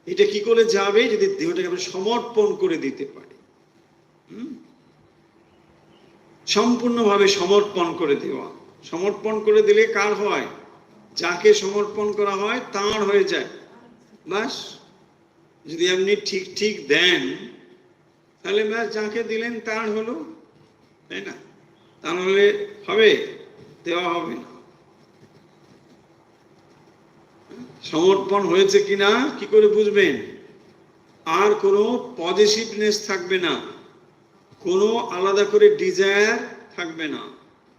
এটা কি করে যাবে? যদি দেহটাকে আমরা সমর্পণ করে দিতে পারি। সম্পূর্ণভাবে সমর্পণ করে দেওয়া। সমর্পণ করে দিলে কার হয়? যাকে সমর্পণ করা হয় তার হয়ে যায়। বাস, যদি আপনি ঠিক ঠিক দেন, তাহলে ব্যাস যাকে দিলেন তার হলো, তাই না? তা নাহলে হবে? দেওয়া হবে না। সমর্পণ হয়েছে কিনা কি করে বুঝবেন? আর কোনো পজিটিভনেস থাকবে না, কোনো আলাদা করে ডিজায়ার থাকবে না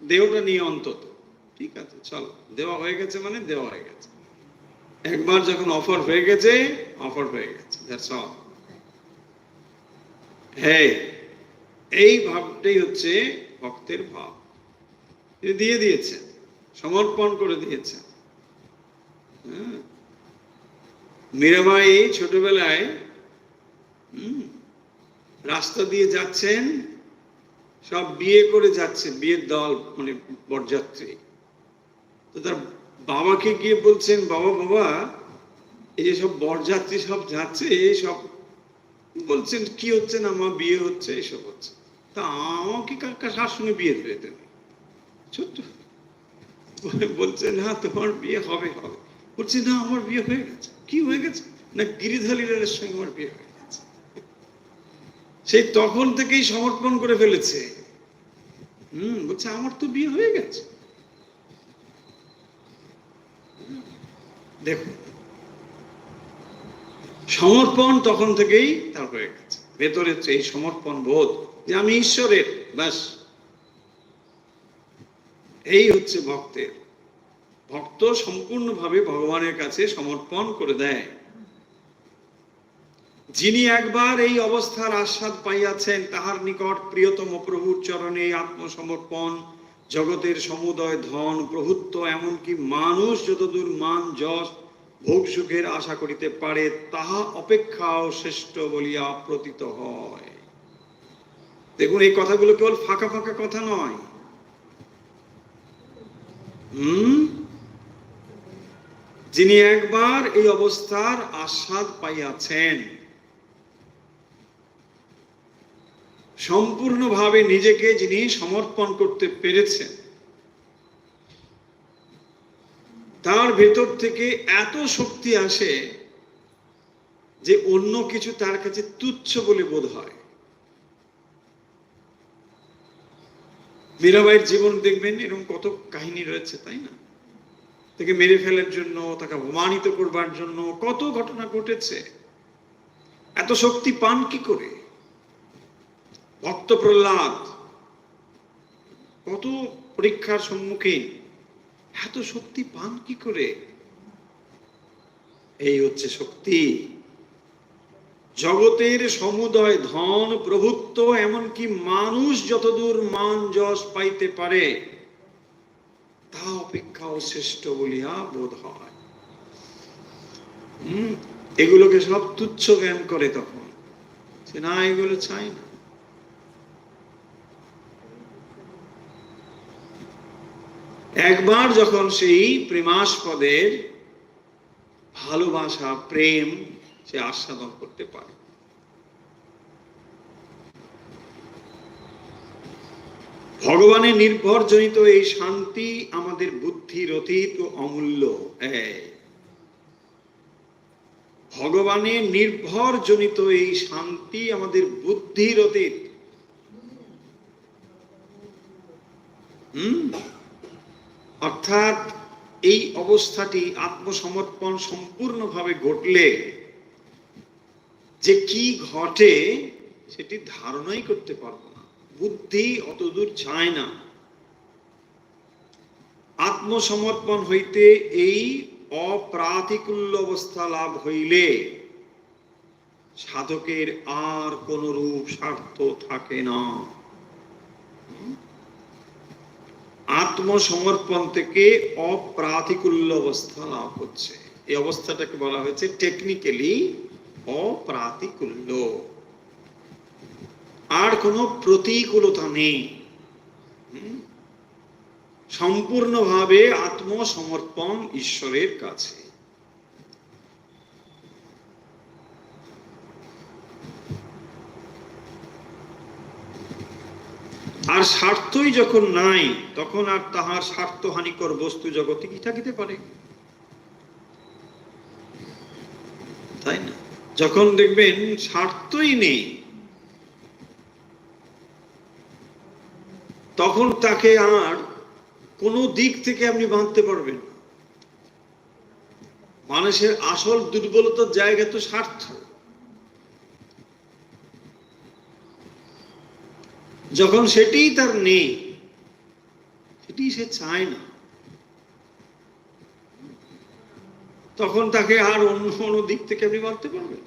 দেহটা নিয়ে। অন্তত ঠিক আছে, চলো, দেওয়া হয়ে গেছে মানে দেওয়া হয়ে গেছে। একবার যখন অফার হয়ে গেছে, অফার হয়ে গেছে, দ্যাটস অল। হ্যাঁ, এই ভাবটাই হচ্ছে ভক্তের ভাব। দিয়ে দিয়েছে, সমর্পণ করে দিয়েছে। মীরাবাই ছোটবেলায় রাস্তা দিয়ে যাচ্ছেন, সব বিয়ে করে যাচ্ছে, বিয়ের দল, মানে বরযাত্রী। তো তার বাবাকে গিয়ে বলছেন, বাবা বাবা, এই যে সব বরযাত্রী সব যাচ্ছে, সব বলছেন কি হচ্ছে না, আমার বিয়ে হচ্ছে, এসব হচ্ছে, তা আমাকে কার সঙ্গে বিয়ে দেবে তুমি? ছোট্ট বলছে, না তোমার বিয়ে হবে হবে। বলছে, না আমার বিয়ে হয়ে গেছে। কি হয়ে গেছে? না গিরিধারীর সঙ্গে আমার বিয়ে হয়ে গেছে। সেই তখন থেকেই সমর্পণ করে ফেলেছে। বলছে আমার তো বিয়ে হয়ে গেছে। দেখুন, সমর্পণ তখন থেকেই তার হয়ে গেছে, ভেতরে এই সমর্পণ বোধ যে আমি ঈশ্বরের, ব্যাস। এই হচ্ছে ভক্তের। ভক্ত সম্পূর্ণভাবে ভগবানের কাছে সমর্পণ করে দেয়। যিনি একবার এই অবস্থার আস্বাদ পাইয়াছেন, তাহার নিকট প্রিয়তম প্রভুর চরণে আত্মসমর্পণ, জগতের সমুদয় ধন প্রভুত্ব, এমনকি মানুষ যতদূর মান যশ ভোগ সুখের আশা করিতে পারে, তাহা অপেক্ষাও শ্রেষ্ঠ বলিয়া প্রতীত হয়। দেখুন, এই কথাগুলো কেবল ফাঁকা ফাঁকা কথা নয়। যিনি একবার এই অবস্থার আস্বাদ পাইয়াছেন, সম্পূর্ণভাবে নিজেকে যিনি সমর্পণ করতে পেরেছেন, তার ভেতর থেকে এত শক্তি আসে যে অন্য কিছু তার কাছে তুচ্ছ বলে বোধ হয়। মীরাবাইয়ের জীবন দেখবেন, এরকম কত কাহিনী রয়েছে, তাই না? তাকে মেরে ফেলার জন্য, তাকে অপমানিত করবার জন্য কত ঘটনা ঘটেছে। এত শক্তি পান কি করে? ভক্ত প্রহ্লাদ কত পরীক্ষার সম্মুখীন, এত শক্তি পান কি করে? এই হচ্ছে শক্তি। জগতের সমুদয় ধন প্রভুত্ব, এমনকি মানুষ যতদূর মান যশ পাইতে পারে, তা অপেক্ষাও শ্রেষ্ঠ বলিয়া বোধ হয়। এগুলোকে সব তুচ্ছ জ্ঞান করে তখন, সে না, এগুলো চাই না। একবার যখন সেই প্রেমাস্পদের ভালোবাসা, প্রেম সে আস্বাদন করতে পারে, ভগবানের নির্ভরজনিত এই শান্তি আমাদের বুদ্ধির অতীত ও অমূল্য। ভগবানের নির্ভরজনিত এই শান্তি আমাদের বুদ্ধির অতীত। অর্থাৎ এই অবস্থাটি, আত্মসমর্পণ সম্পূর্ণভাবে ঘটলে যে কি ঘটে সেটি ধারণাই করতে পারবো না, বুদ্ধি অতদূর যায় না। আত্মসমর্পণ হইতে এই অপ্রাতিকূল্য অবস্থা লাভ হইলে সাধকের আর কোন রূপ স্বার্থ থাকে না। আত্মসমর্পণ থেকে অপ্রাতিকূল্য অবস্থা লাভ হচ্ছে। এই অবস্থাটাকে বলা হয়েছে টেকনিক্যালি অপ্রাতিকূল্য। আর কোনো প্রতিকূলতা নেই, সম্পূর্ণভাবে আত্মসমর্পণ ঈশ্বরের কাছে। আর স্বার্থই যখন নাই, তখন আর তাহার স্বার্থহানিকর বস্তু জগতে কি থাকিতে পারে? তাই না? যখন দেখবেন স্বার্থই নেই, তখন তাকে আর কোনো দিক থেকে আপনি বাঁধতে পারবেন না। মানুষের আসল দুর্বলতার জায়গা তো স্বার্থ। যখন সেটিই তার নেই, সেটি সে চায় না, তখন তাকে আর অন্য কোনো দিক থেকে আপনি বাঁধতে পারবেন।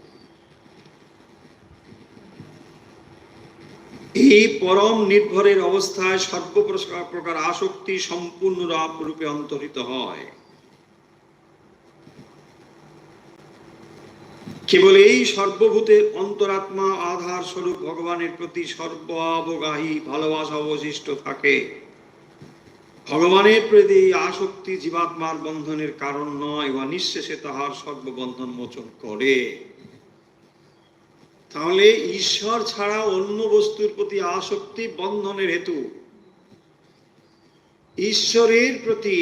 এই পরম নির্ভরের অবস্থায় সর্বপ্রকার আসক্তি সম্পূর্ণ রূপে অন্তর্হিত হয়। কেবল এই সর্বভূতের অন্তরাত্মা আধার স্বরূপ ভগবানের প্রতি সর্বাবগাহী ভালোবাসা অবশিষ্ট থাকে। ভগবানের প্রতি আসক্তি জীবাত্মার বন্ধনের কারণ নয়, বা নিঃশেষে তাহার সর্ববন্ধন মোচন করে। তাহলে ঈশ্বর ছাড়া অন্য বস্তুর প্রতি আসক্তি বন্ধনের হেতু, ঈশ্বরের প্রতি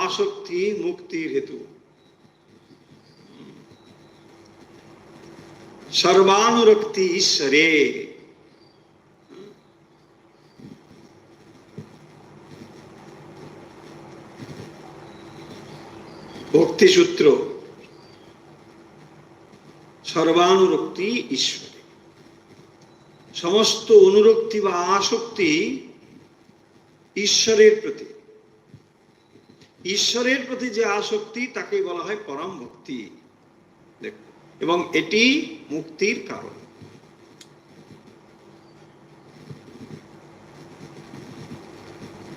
আসক্তি মুক্তির হেতু। সর্বানুরক্তি ঈশ্বরে। ভক্তি সূত্র সর্বানুরক্তি ঈশ্বরে। সমস্ত অনুরক্তি বা আসক্তি ঈশ্বরের প্রতি। ঈশ্বরের প্রতি যে আসক্তি তাকে বলা হয় পরম ভক্তি। এবং এটি মুক্তির কারণ।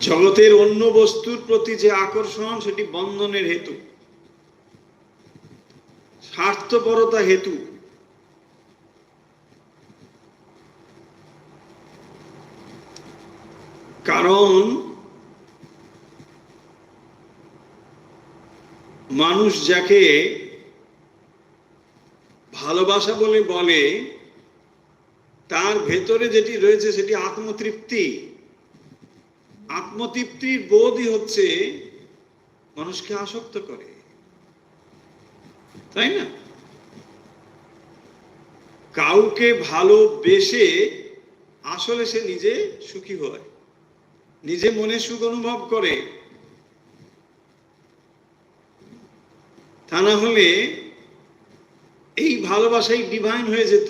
জগতের অন্য বস্তুর প্রতি যে আকর্ষণ সেটি বন্ধনের হেতু, স্বার্থপরতা হেতু। কারণ মানুষ যাকে ভালোবাসা বলে তার ভেতরে যেটি রয়েছে সেটি আত্মতৃপ্তি। আত্মতৃপ্তির বোধই হচ্ছে মানুষকে আসক্ত করে, তাই না? কাউকে ভালোবেসে আসলে সে নিজে সুখী হয়, নিজে মনে সুখ অনুভব করে। তা না হলে এই ভালোবাসাই ডিভাইন হয়ে যেত।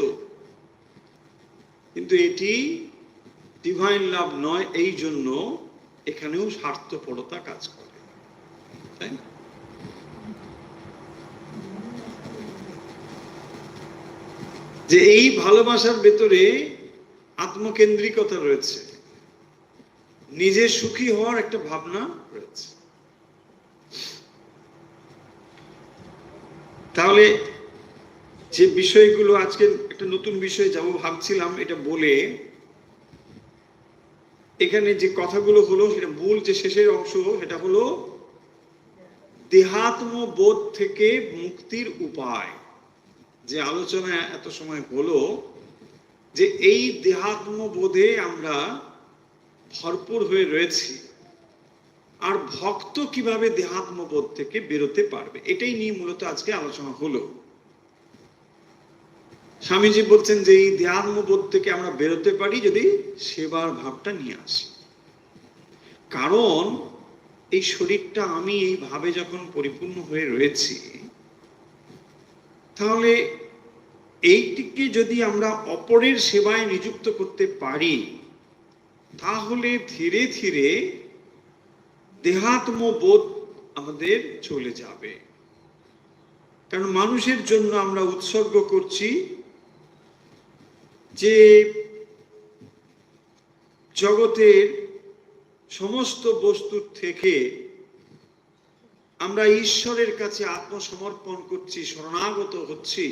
কিন্তু এটি ডিভাইন লাভ নয়, এই জন্য এখানেও স্বার্থপরতা কাজ করে, তাই না? যে এই ভালোবাসার ভেতরে আত্মকেন্দ্রিকতা রয়েছে, নিজে সুখী হওয়ার একটা ভাবনা রয়েছে। তাহলে যে বিষয়গুলো আজকে একটা নতুন বিষয় যাব ভাবছিলাম, এটা বলে এখানে যে কথাগুলো হলো সেটা মূল যে শেষের অংশ সেটা হলো দেহাত্ম বোধ থেকে মুক্তির উপায়। যে আলোচনা এত সময় হলো যে এই দেহাত্ম বোধে আমরা ভরপুর হয়ে রয়েছি, আর ভক্ত কিভাবে দেহাত্ম বোধ থেকে বেরোতে পারবে, এটাই নিয়ে মূলত আজকে আলোচনা হলো। স্বামীজি বলছেন যে এই দেহাত্মবোধ থেকে আমরা বেরোতে পারি যদি সেবার ভাবটা নিয়ে আসি। কারণ এই শরীরটা আমি এইভাবে যখন পরিপূর্ণ হয়ে রয়েছি, তাহলে এইটিকে যদি আমরা অপরের সেবায় নিযুক্ত করতে পারি, তাহলে ধীরে ধীরে দেহাত্মবোধ আমাদের চলে যাবে। কারণ মানুষের জন্য আমরা উৎসর্গ করছি যে জগতের সমস্ত বস্তুর থেকে আমরা ঈশ্বরের কাছে আত্মসমর্পণ করছি, শরণাগত হচ্ছি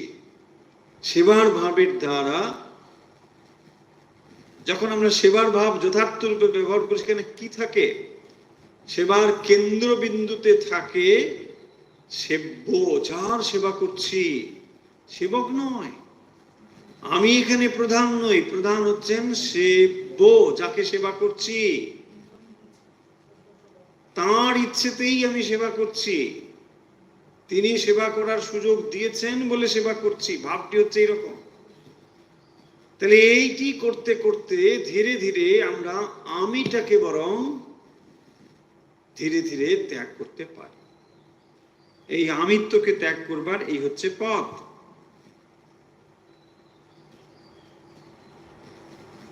সেবার ভাবের দ্বারা। যখন আমরা সেবার ভাব যথার্থ রূপে ব্যবহার করি, সেখানে কি থাকে? সেবার কেন্দ্রবিন্দুতে থাকে সেব্য, যার সেবা করছি। সেবক নয়, আমি এখানে প্রধান নই, প্রধান হচ্ছেন সেব্য, যাকে সেবা করছি। তার ইচ্ছেতেই আমি সেবা করছি, তিনি সেবা করার সুযোগ দিয়েছেন বলে সেবা করছি। ভাবটি হচ্ছে এরকম। তাহলে এইটি করতে করতে ধীরে ধীরে আমরা আমিটাকে বরং ধীরে ধীরে ত্যাগ করতে পারি। এই আমিত্বকে ত্যাগ করবার এই হচ্ছে পথ।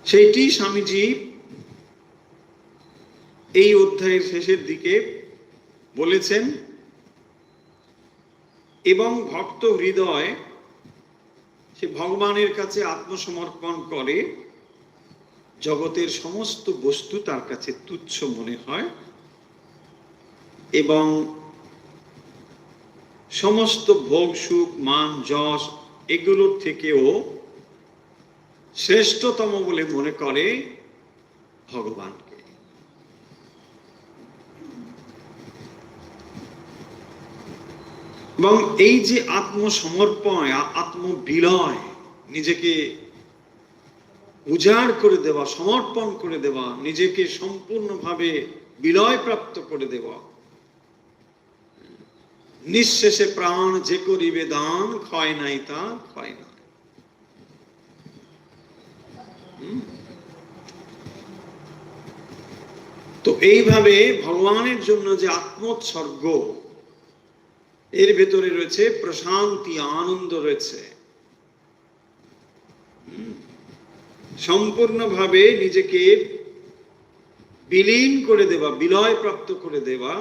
সেইটি স্বামীজি এই অধ্যায়ের শেষের দিকে বলেছেন। এবং ভক্ত হৃদয় সে ভগবানের কাছে আত্মসমর্পণ করে, জগতের সমস্ত বস্তু তার কাছে তুচ্ছ মনে হয় এবং সমস্ত ভোগ সুখ মান যশ এগুলোর থেকেও শ্রেষ্ঠতম বলে মনে করে ভগবানকে। এবং এই যে আত্মসমর্পণ, আত্মবিলয়, নিজেকে উজাড় করে দেওয়া, সমর্পণ করে দেওয়া, নিজেকে সম্পূর্ণভাবে বিলয় প্রাপ্ত করে দেওয়া, নিঃশেষে প্রাণ যে করিবে দান, ক্ষয় নাই তা ক্ষয় না। তো এইভাবে ভগবানের জন্য যে আত্মোৎসর্গ, এর ভেতরে রয়েছে প্রশান্তি, আনন্দ রয়েছে। সম্পূর্ণভাবে নিজেকে বিলীন করে দেওয়া, বিলয় প্রাপ্ত করে দেওয়া।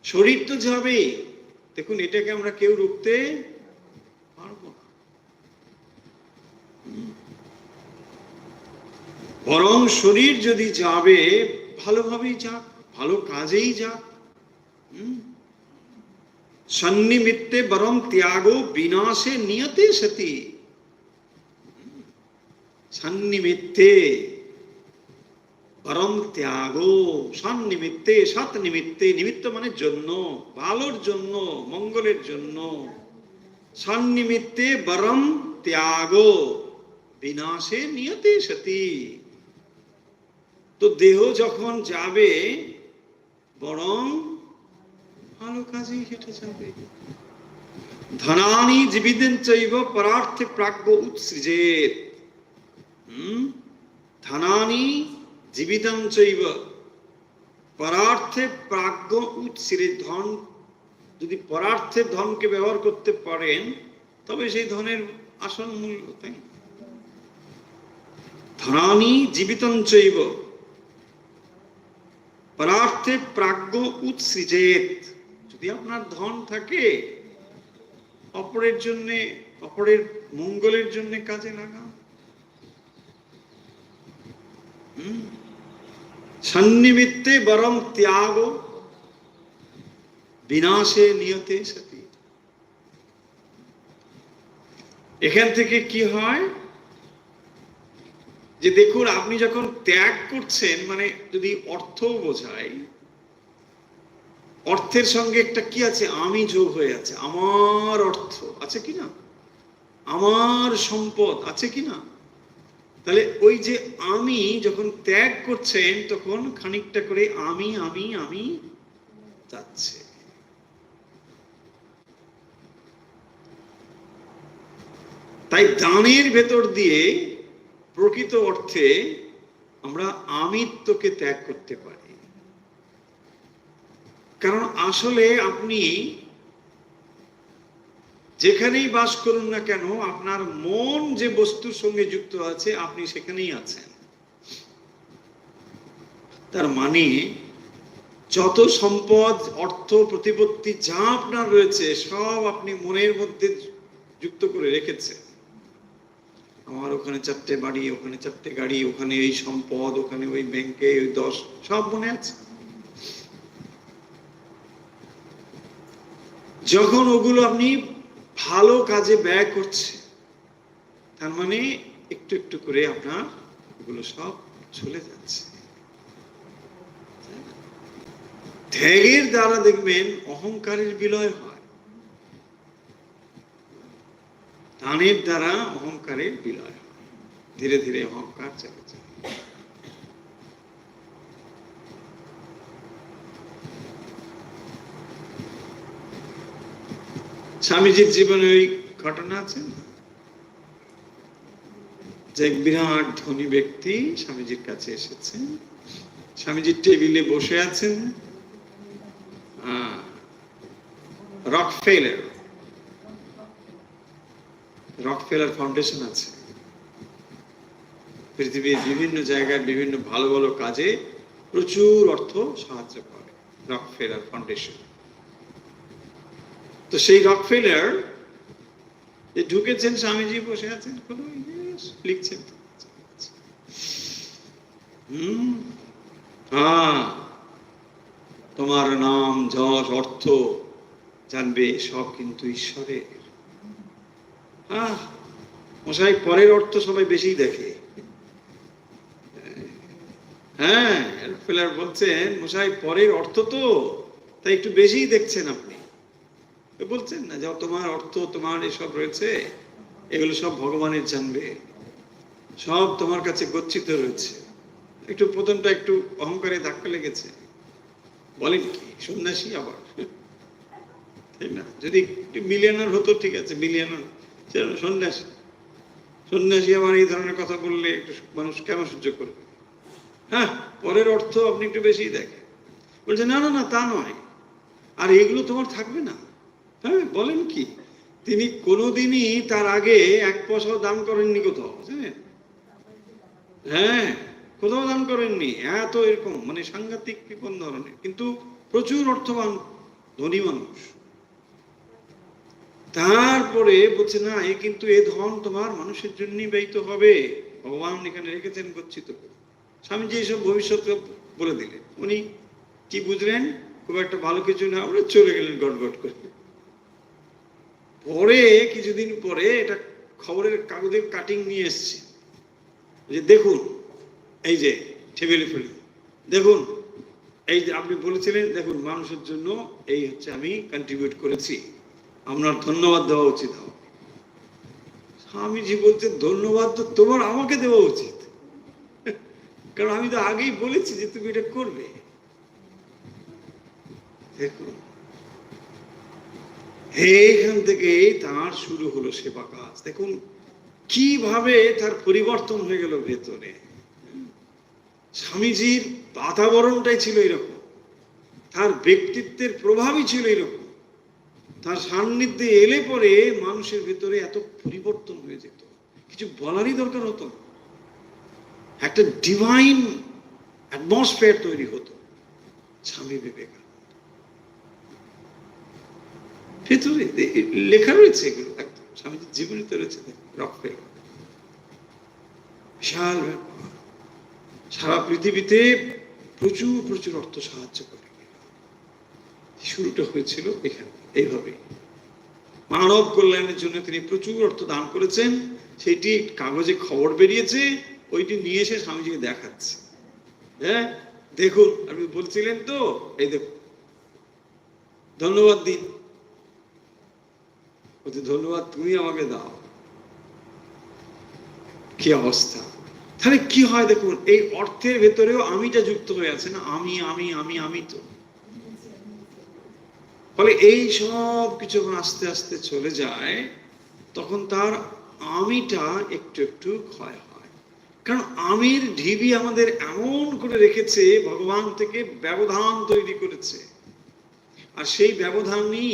শরীর তো যাবেই, দেখুন এটাকে আমরা কেউ রুখতে পারবো না। বরং শরীর যদি যাবে, ভালোভাবেই যাক, ভালো কাজেই যাক। সন্নিমিত্তে বরং ত্যাগো বিনাশে নিয়তে সতি। সন্নিমিত্তে পরম ত্যাগো, সন্নিমিত্তে, সৎ নিমিত্তে, নিমিত্ত মানে জন্য, ভালোর জন্য, মঙ্গলের জন্য। সন্নিমিত্তে বরম ত্যাগো বিনাশে নিয়তে সতি। তো দেহ যখন যাবে, বরং ভালো কাজেই হেঁটে যাবে। ধনানি জীবিতেন চৈব পরার্থে প্রাজ্ঞ উৎসৃজেত। ধনানি জীবিতং চৈব পরার্থে প্রাজ্ঞ উৎসৃজেত। ধন যদি পরার্থের ধনকে ব্যবহার করতে পারেন, তবে সেই ধনের আসল মূল্য, তাই। ধনানি জীবিতং চৈব পরার্থে প্রাজ্ঞ উৎসৃজেত। যদি আপনার ধন থাকে, অপরের জন্য, অপরের মঙ্গলের জন্য কাজে লাগান। সন্নিমিত্তে বরং ত্যাগ বিনাশে নিয়তে সতি। এখান থেকে কি হয় যে দেখুন, আপনি যখন ত্যাগ করছেন, মানে যদি অর্থ বোঝায়, অর্থের সঙ্গে একটা কি আছে, আমি যোগ হয়ে আছে। আমার অর্থ আছে কিনা, আমার সম্পদ আছে কিনা। তাহলে ওই যে আমি যখন ত্যাগ করছেন, তখন খানিকটা করে আমি আমি আমি যাচ্ছে। তাই দানের ভেতর দিয়ে প্রকৃত অর্থে আমরা আমিত্বকে ত্যাগ করতে পারি। কারণ আসলে আপনি যেখানেই বাস করুন না কেন, আপনার মন যে বস্তুর সঙ্গে যুক্ত আছে, আপনি সেখানেই আছেন। তার মানে যত সম্পদ, অর্থ, প্রতিপত্তি যা আপনার রয়েছে, সব আপনি মনের মধ্যে যুক্ত করে রেখেছেন। আমার ওখানে 4টে বাড়ি, ওখানে 4টে গাড়ি, ওখানে এই সম্পদ, ওখানে ওই ব্যাংকে ওই 10, সব মনে আছে। যখন ওগুলো আপনি ভালো কাজে ব্যয় করছে, তার মানে একটু একটু করে আপনার ওগুলো সব চলে যাচ্ছে। ত্যাগের দ্বারা দেখবেন অহংকারের বিলয় হয়, দানের দ্বারা অহংকারের বিলয় হয়। ধীরে ধীরে অহংকার চলে যায়। স্বামীজির জীবনে ওই ঘটনা আছে যে এক বিরাট ধনী ব্যক্তি স্বামীজির কাছে এসেছেন। স্বামীজির টেবিলে বসে আছেন। রকফেলার ফাউন্ডেশন আছে পৃথিবীর বিভিন্ন জায়গায়, বিভিন্ন ভালো ভালো কাজে প্রচুর অর্থ সাহায্য করে রকফেলার ফাউন্ডেশন। তো সেই রকফেলার যে ঢুকেছেন, স্বামীজি বসে আছেন, লিখছেন। তোমার নাম, যশ, অর্থ জানবে, সব কিন্তু ঈশ্বরের। মশাই, পরের অর্থ সবাই বেশি দেখে। হ্যাঁ, রকফেলার বলছেন, মশাই পরের অর্থ তো, তাই একটু বেশি দেখছেন আপনি। বলছেন না যে তোমার অর্থ, তোমার এসব রয়েছে, এগুলো সব ভগবানের জানবে, সব তোমার কাছে গচ্ছিত রয়েছে। একটু প্রথমটা একটু অহংকারে ধাক্কা লেগেছে। বলেন কি, সন্ন্যাসী আবার, তাই না? যদি মিলিয়নার হতো ঠিক আছে, মিলিয়নার, সন্ন্যাসী, সন্ন্যাসী আবার এই ধরনের কথা বললে একটু মানুষ কেন সহ্য করবে? হ্যাঁ, পরের অর্থ আপনি একটু বেশি দেখেন। বলছে না না না, তা নয়, আর এগুলো তোমার থাকবে না। হ্যাঁ, বলেন কি, তিনি কোনোদিনই তার আগে 1 পয়সাও দান করেননি কোথাও, জানেন? হ্যাঁ, কোথাও দান করেননি। এত এরকম মানে সাংঘাতিক কৃপণ ধরনের, কিন্তু প্রচুর অর্থবান ধনী মানুষ। তারপরে বলছে না, কিন্তু এ ধন তোমার মানুষের জন্যই ব্যয়িত হবে, ভগবান এখানে রেখেছেন গচ্ছিত করে। স্বামীজি এইসব ভবিষ্যৎ বলে দিলেন। উনি কি বুঝলেন? খুব একটা ভালো কিছু না, ওরা চলে গেলেন গটগট করে। পরে কিছুদিন পরে এটা খবরের কাগজের কাটিং নিয়ে এসছে, যে দেখুন এই যে টেবিলে ফেলে, দেখুন এই যে আপনি বলেছিলেন, দেখুন মানুষের জন্য এই হচ্ছে আমি কন্ট্রিবিউট করেছি, আপনার ধন্যবাদ দেওয়া উচিত। স্বামীজি বলছে ধন্যবাদ তো তোমার আমাকে দেওয়া উচিত, কারণ আমি তো আগেই বলেছি যে তুমি এটা করবে। দেখুন এইখান থেকে তার শুরু হলো সেবা কাজ। দেখুন কিভাবে তার পরিবর্তন হয়ে গেল ভেতরে। স্বামীজির বাতাবরণটাই ছিল এরকম, তার ব্যক্তিত্বের প্রভাবই ছিল এরকম। তার সান্নিধ্যে এলে পরে মানুষের ভেতরে এত পরিবর্তন হয়ে যেত, কিছু বলারই দরকার হতো, একটা ডিভাইন অ্যাটমসফিয়ার তৈরি হতো। স্বামী বিবেকানন্দ ভেতরে লেখা রয়েছে, এগুলো একদম স্বামীজির জীবনীতে রয়েছে। রকফেলার বিশাল ব্যাপার, সারা পৃথিবীতে প্রচুর প্রচুর অর্থ সাহায্য করে। শুরুটা হয়েছিল এখানে এইভাবে, মানব কল্যাণের জন্য তিনি প্রচুর অর্থ দান করেছেন। সেটি কাগজে খবর বেরিয়েছে, ওইটি নিয়ে এসে স্বামীজিকে দেখাচ্ছে। হ্যাঁ দেখুন, আপনি বলছিলেন তো, এই দেখুন ধন্যবাদ দিন। বলছে ধন্যবাদ তুমি আমাকে দাও। কি অবস্থা! তাহলে কি হয় দেখুন, এই অর্থের ভেতরেও আমিটা যুক্ত হয়ে আছে না, আমি আমি আমি আমি তো। ফলে এই সব কিছু আস্তে আস্তে চলে যায়, তখন তার আমিটা একটু একটু ক্ষয় হয়। কারণ আমির ঢিবি আমাদের এমন করে রেখেছে, ভগবান থেকে ব্যবধান তৈরি করেছে, আর সেই ব্যবধানই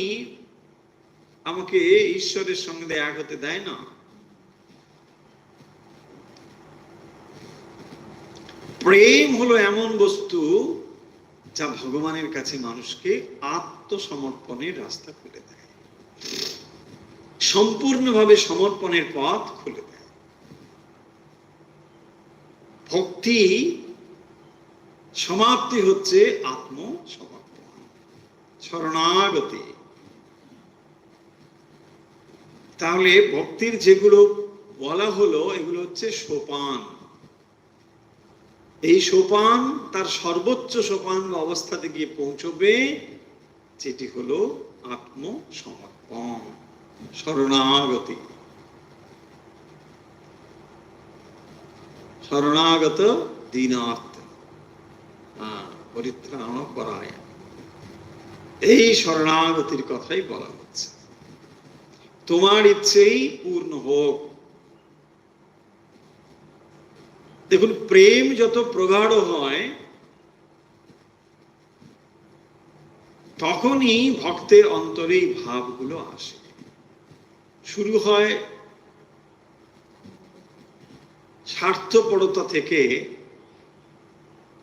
আমাকে ঈশ্বরের সঙ্গে এক হতে দেয় না। প্রেম হলো এমন বস্তু যা ভগবানের কাছে মানুষকে আত্মসমর্পণের রাস্তা খুলে দেয়, সম্পূর্ণভাবে সমর্পণের পথ খুলে দেয়। ভক্তি সমাপ্তি হচ্ছে আত্মসমর্পণ, শরণাগতি। তাহলে ভক্তির যেগুলো বলা হলো, এগুলো হচ্ছে সোপান। এই সোপান তার সর্বোচ্চ সোপান অবস্থাতে গিয়ে পৌঁছবে, যেটি হলো আত্মসমর্পণ, শরণাগতি। শরণাগত দীনার্থ পরিত্রাণ পরায়ণ, এই শরণাগতির কথাই বলা হচ্ছে। তোমার ইচ্ছেই পূর্ণ হোক। দেখুন প্রেম যত প্রগাঢ় হয়, তখনই ভক্তের অন্তরে এই ভাবগুলো আসে। শুরু হয় স্বার্থপরতা থেকে,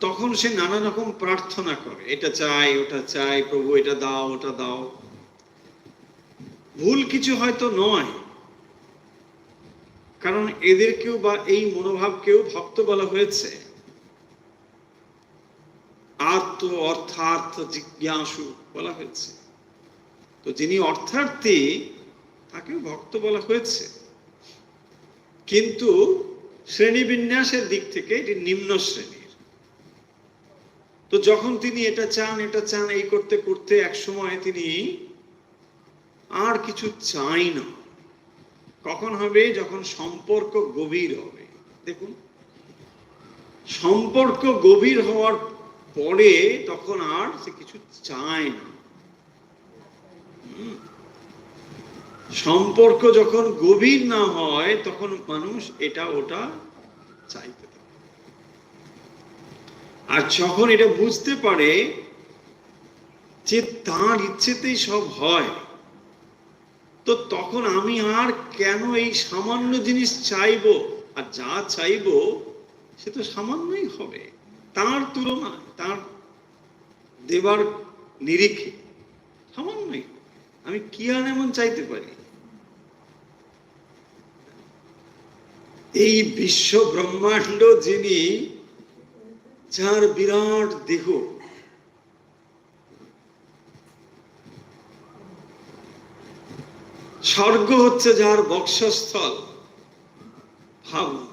তখন সে নানা রকম প্রার্থনা করে, এটা চাই ওটা চাই, প্রভু এটা দাও ওটা দাও। ভুল কিছু হয়তো নয়, কারণ এদেরকেও বা এই মনোভাবকেও ভক্ত বলা হয়েছে। আর্ত অর্থার্থ জিজ্ঞাসু বলা হয়েছে, তো যিনি অর্থার্থী তাকেও ভক্ত বলা হয়েছে। কিন্তু শ্রেণীবিন্যাসের দিক থেকে এটি নিম্ন শ্রেণীর। তো যখন তিনি এটা চান এই করতে করতে এক সময় তিনি আর কিছু চাই না। কখন হবে? যখন সম্পর্ক গভীর হবে। দেখুন সম্পর্ক গভীর হওয়ার পরে তখন আর সে কিছু চায় না। সম্পর্ক যখন গভীর না হয়, তখন মানুষ এটা ওটা চাইতে থাকে। আর যখন এটা বুঝতে পারে যে তার ইচ্ছেতেই সব হয়, তো তখন আমি আর কেন এই সামান্য জিনিস চাইবো? আর যা চাইবো সে তো সামান্যই হবে তার তুলনায়, তার দেবার নিরিখে সামান্যই। আমি কি আর এমন চাইতে পারি? এই বিশ্ব ব্রহ্মাণ্ড যিনি, যার বিরাট দেহ, স্বর্গ হচ্ছে যার বক্ষস্থল, ভাবুন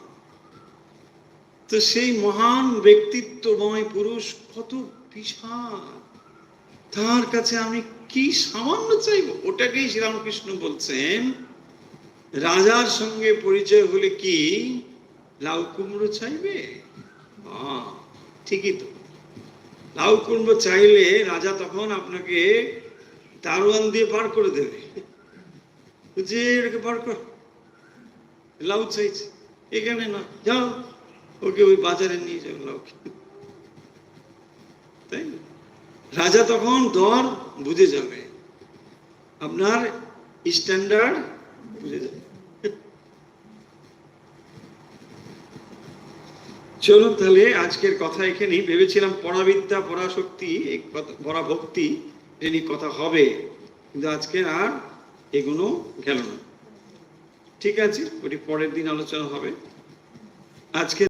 তো সেই মহান ব্যক্তিত্বময় পুরুষ কত বিশাল, তার কাছে আমি কি সামান্য চাইবো? ওটাকেই শ্রীরামকৃষ্ণ বলছেন রাজার সঙ্গে পরিচয় হলে কি লাউ কুমড়ো চাইবে? ঠিকই তো, লাউ কুমড়ো চাইলে রাজা তখন আপনাকে দারোয়ান দিয়ে পার করে দেবে, যে এটাকে পার কর, লাউ চাইছে এখানে না, যাও ওকে ওই বাজারে নিয়ে যাও লাউ। তাই না? রাজা তখন দর বুঝে যাবে, আপনার স্ট্যান্ডার্ড বুঝে যাবে। চলুন তাহলে আজকের কথা এখানেই। ভেবেছিলাম পরাবিদ্যা, পরাশক্তি, পরাভক্তি এ নিয়ে কথা হবে, কিন্তু আজকে আর এগুলো গেল না। ঠিক আছে, ওটি পরের দিন আলোচনা হবে। আজকে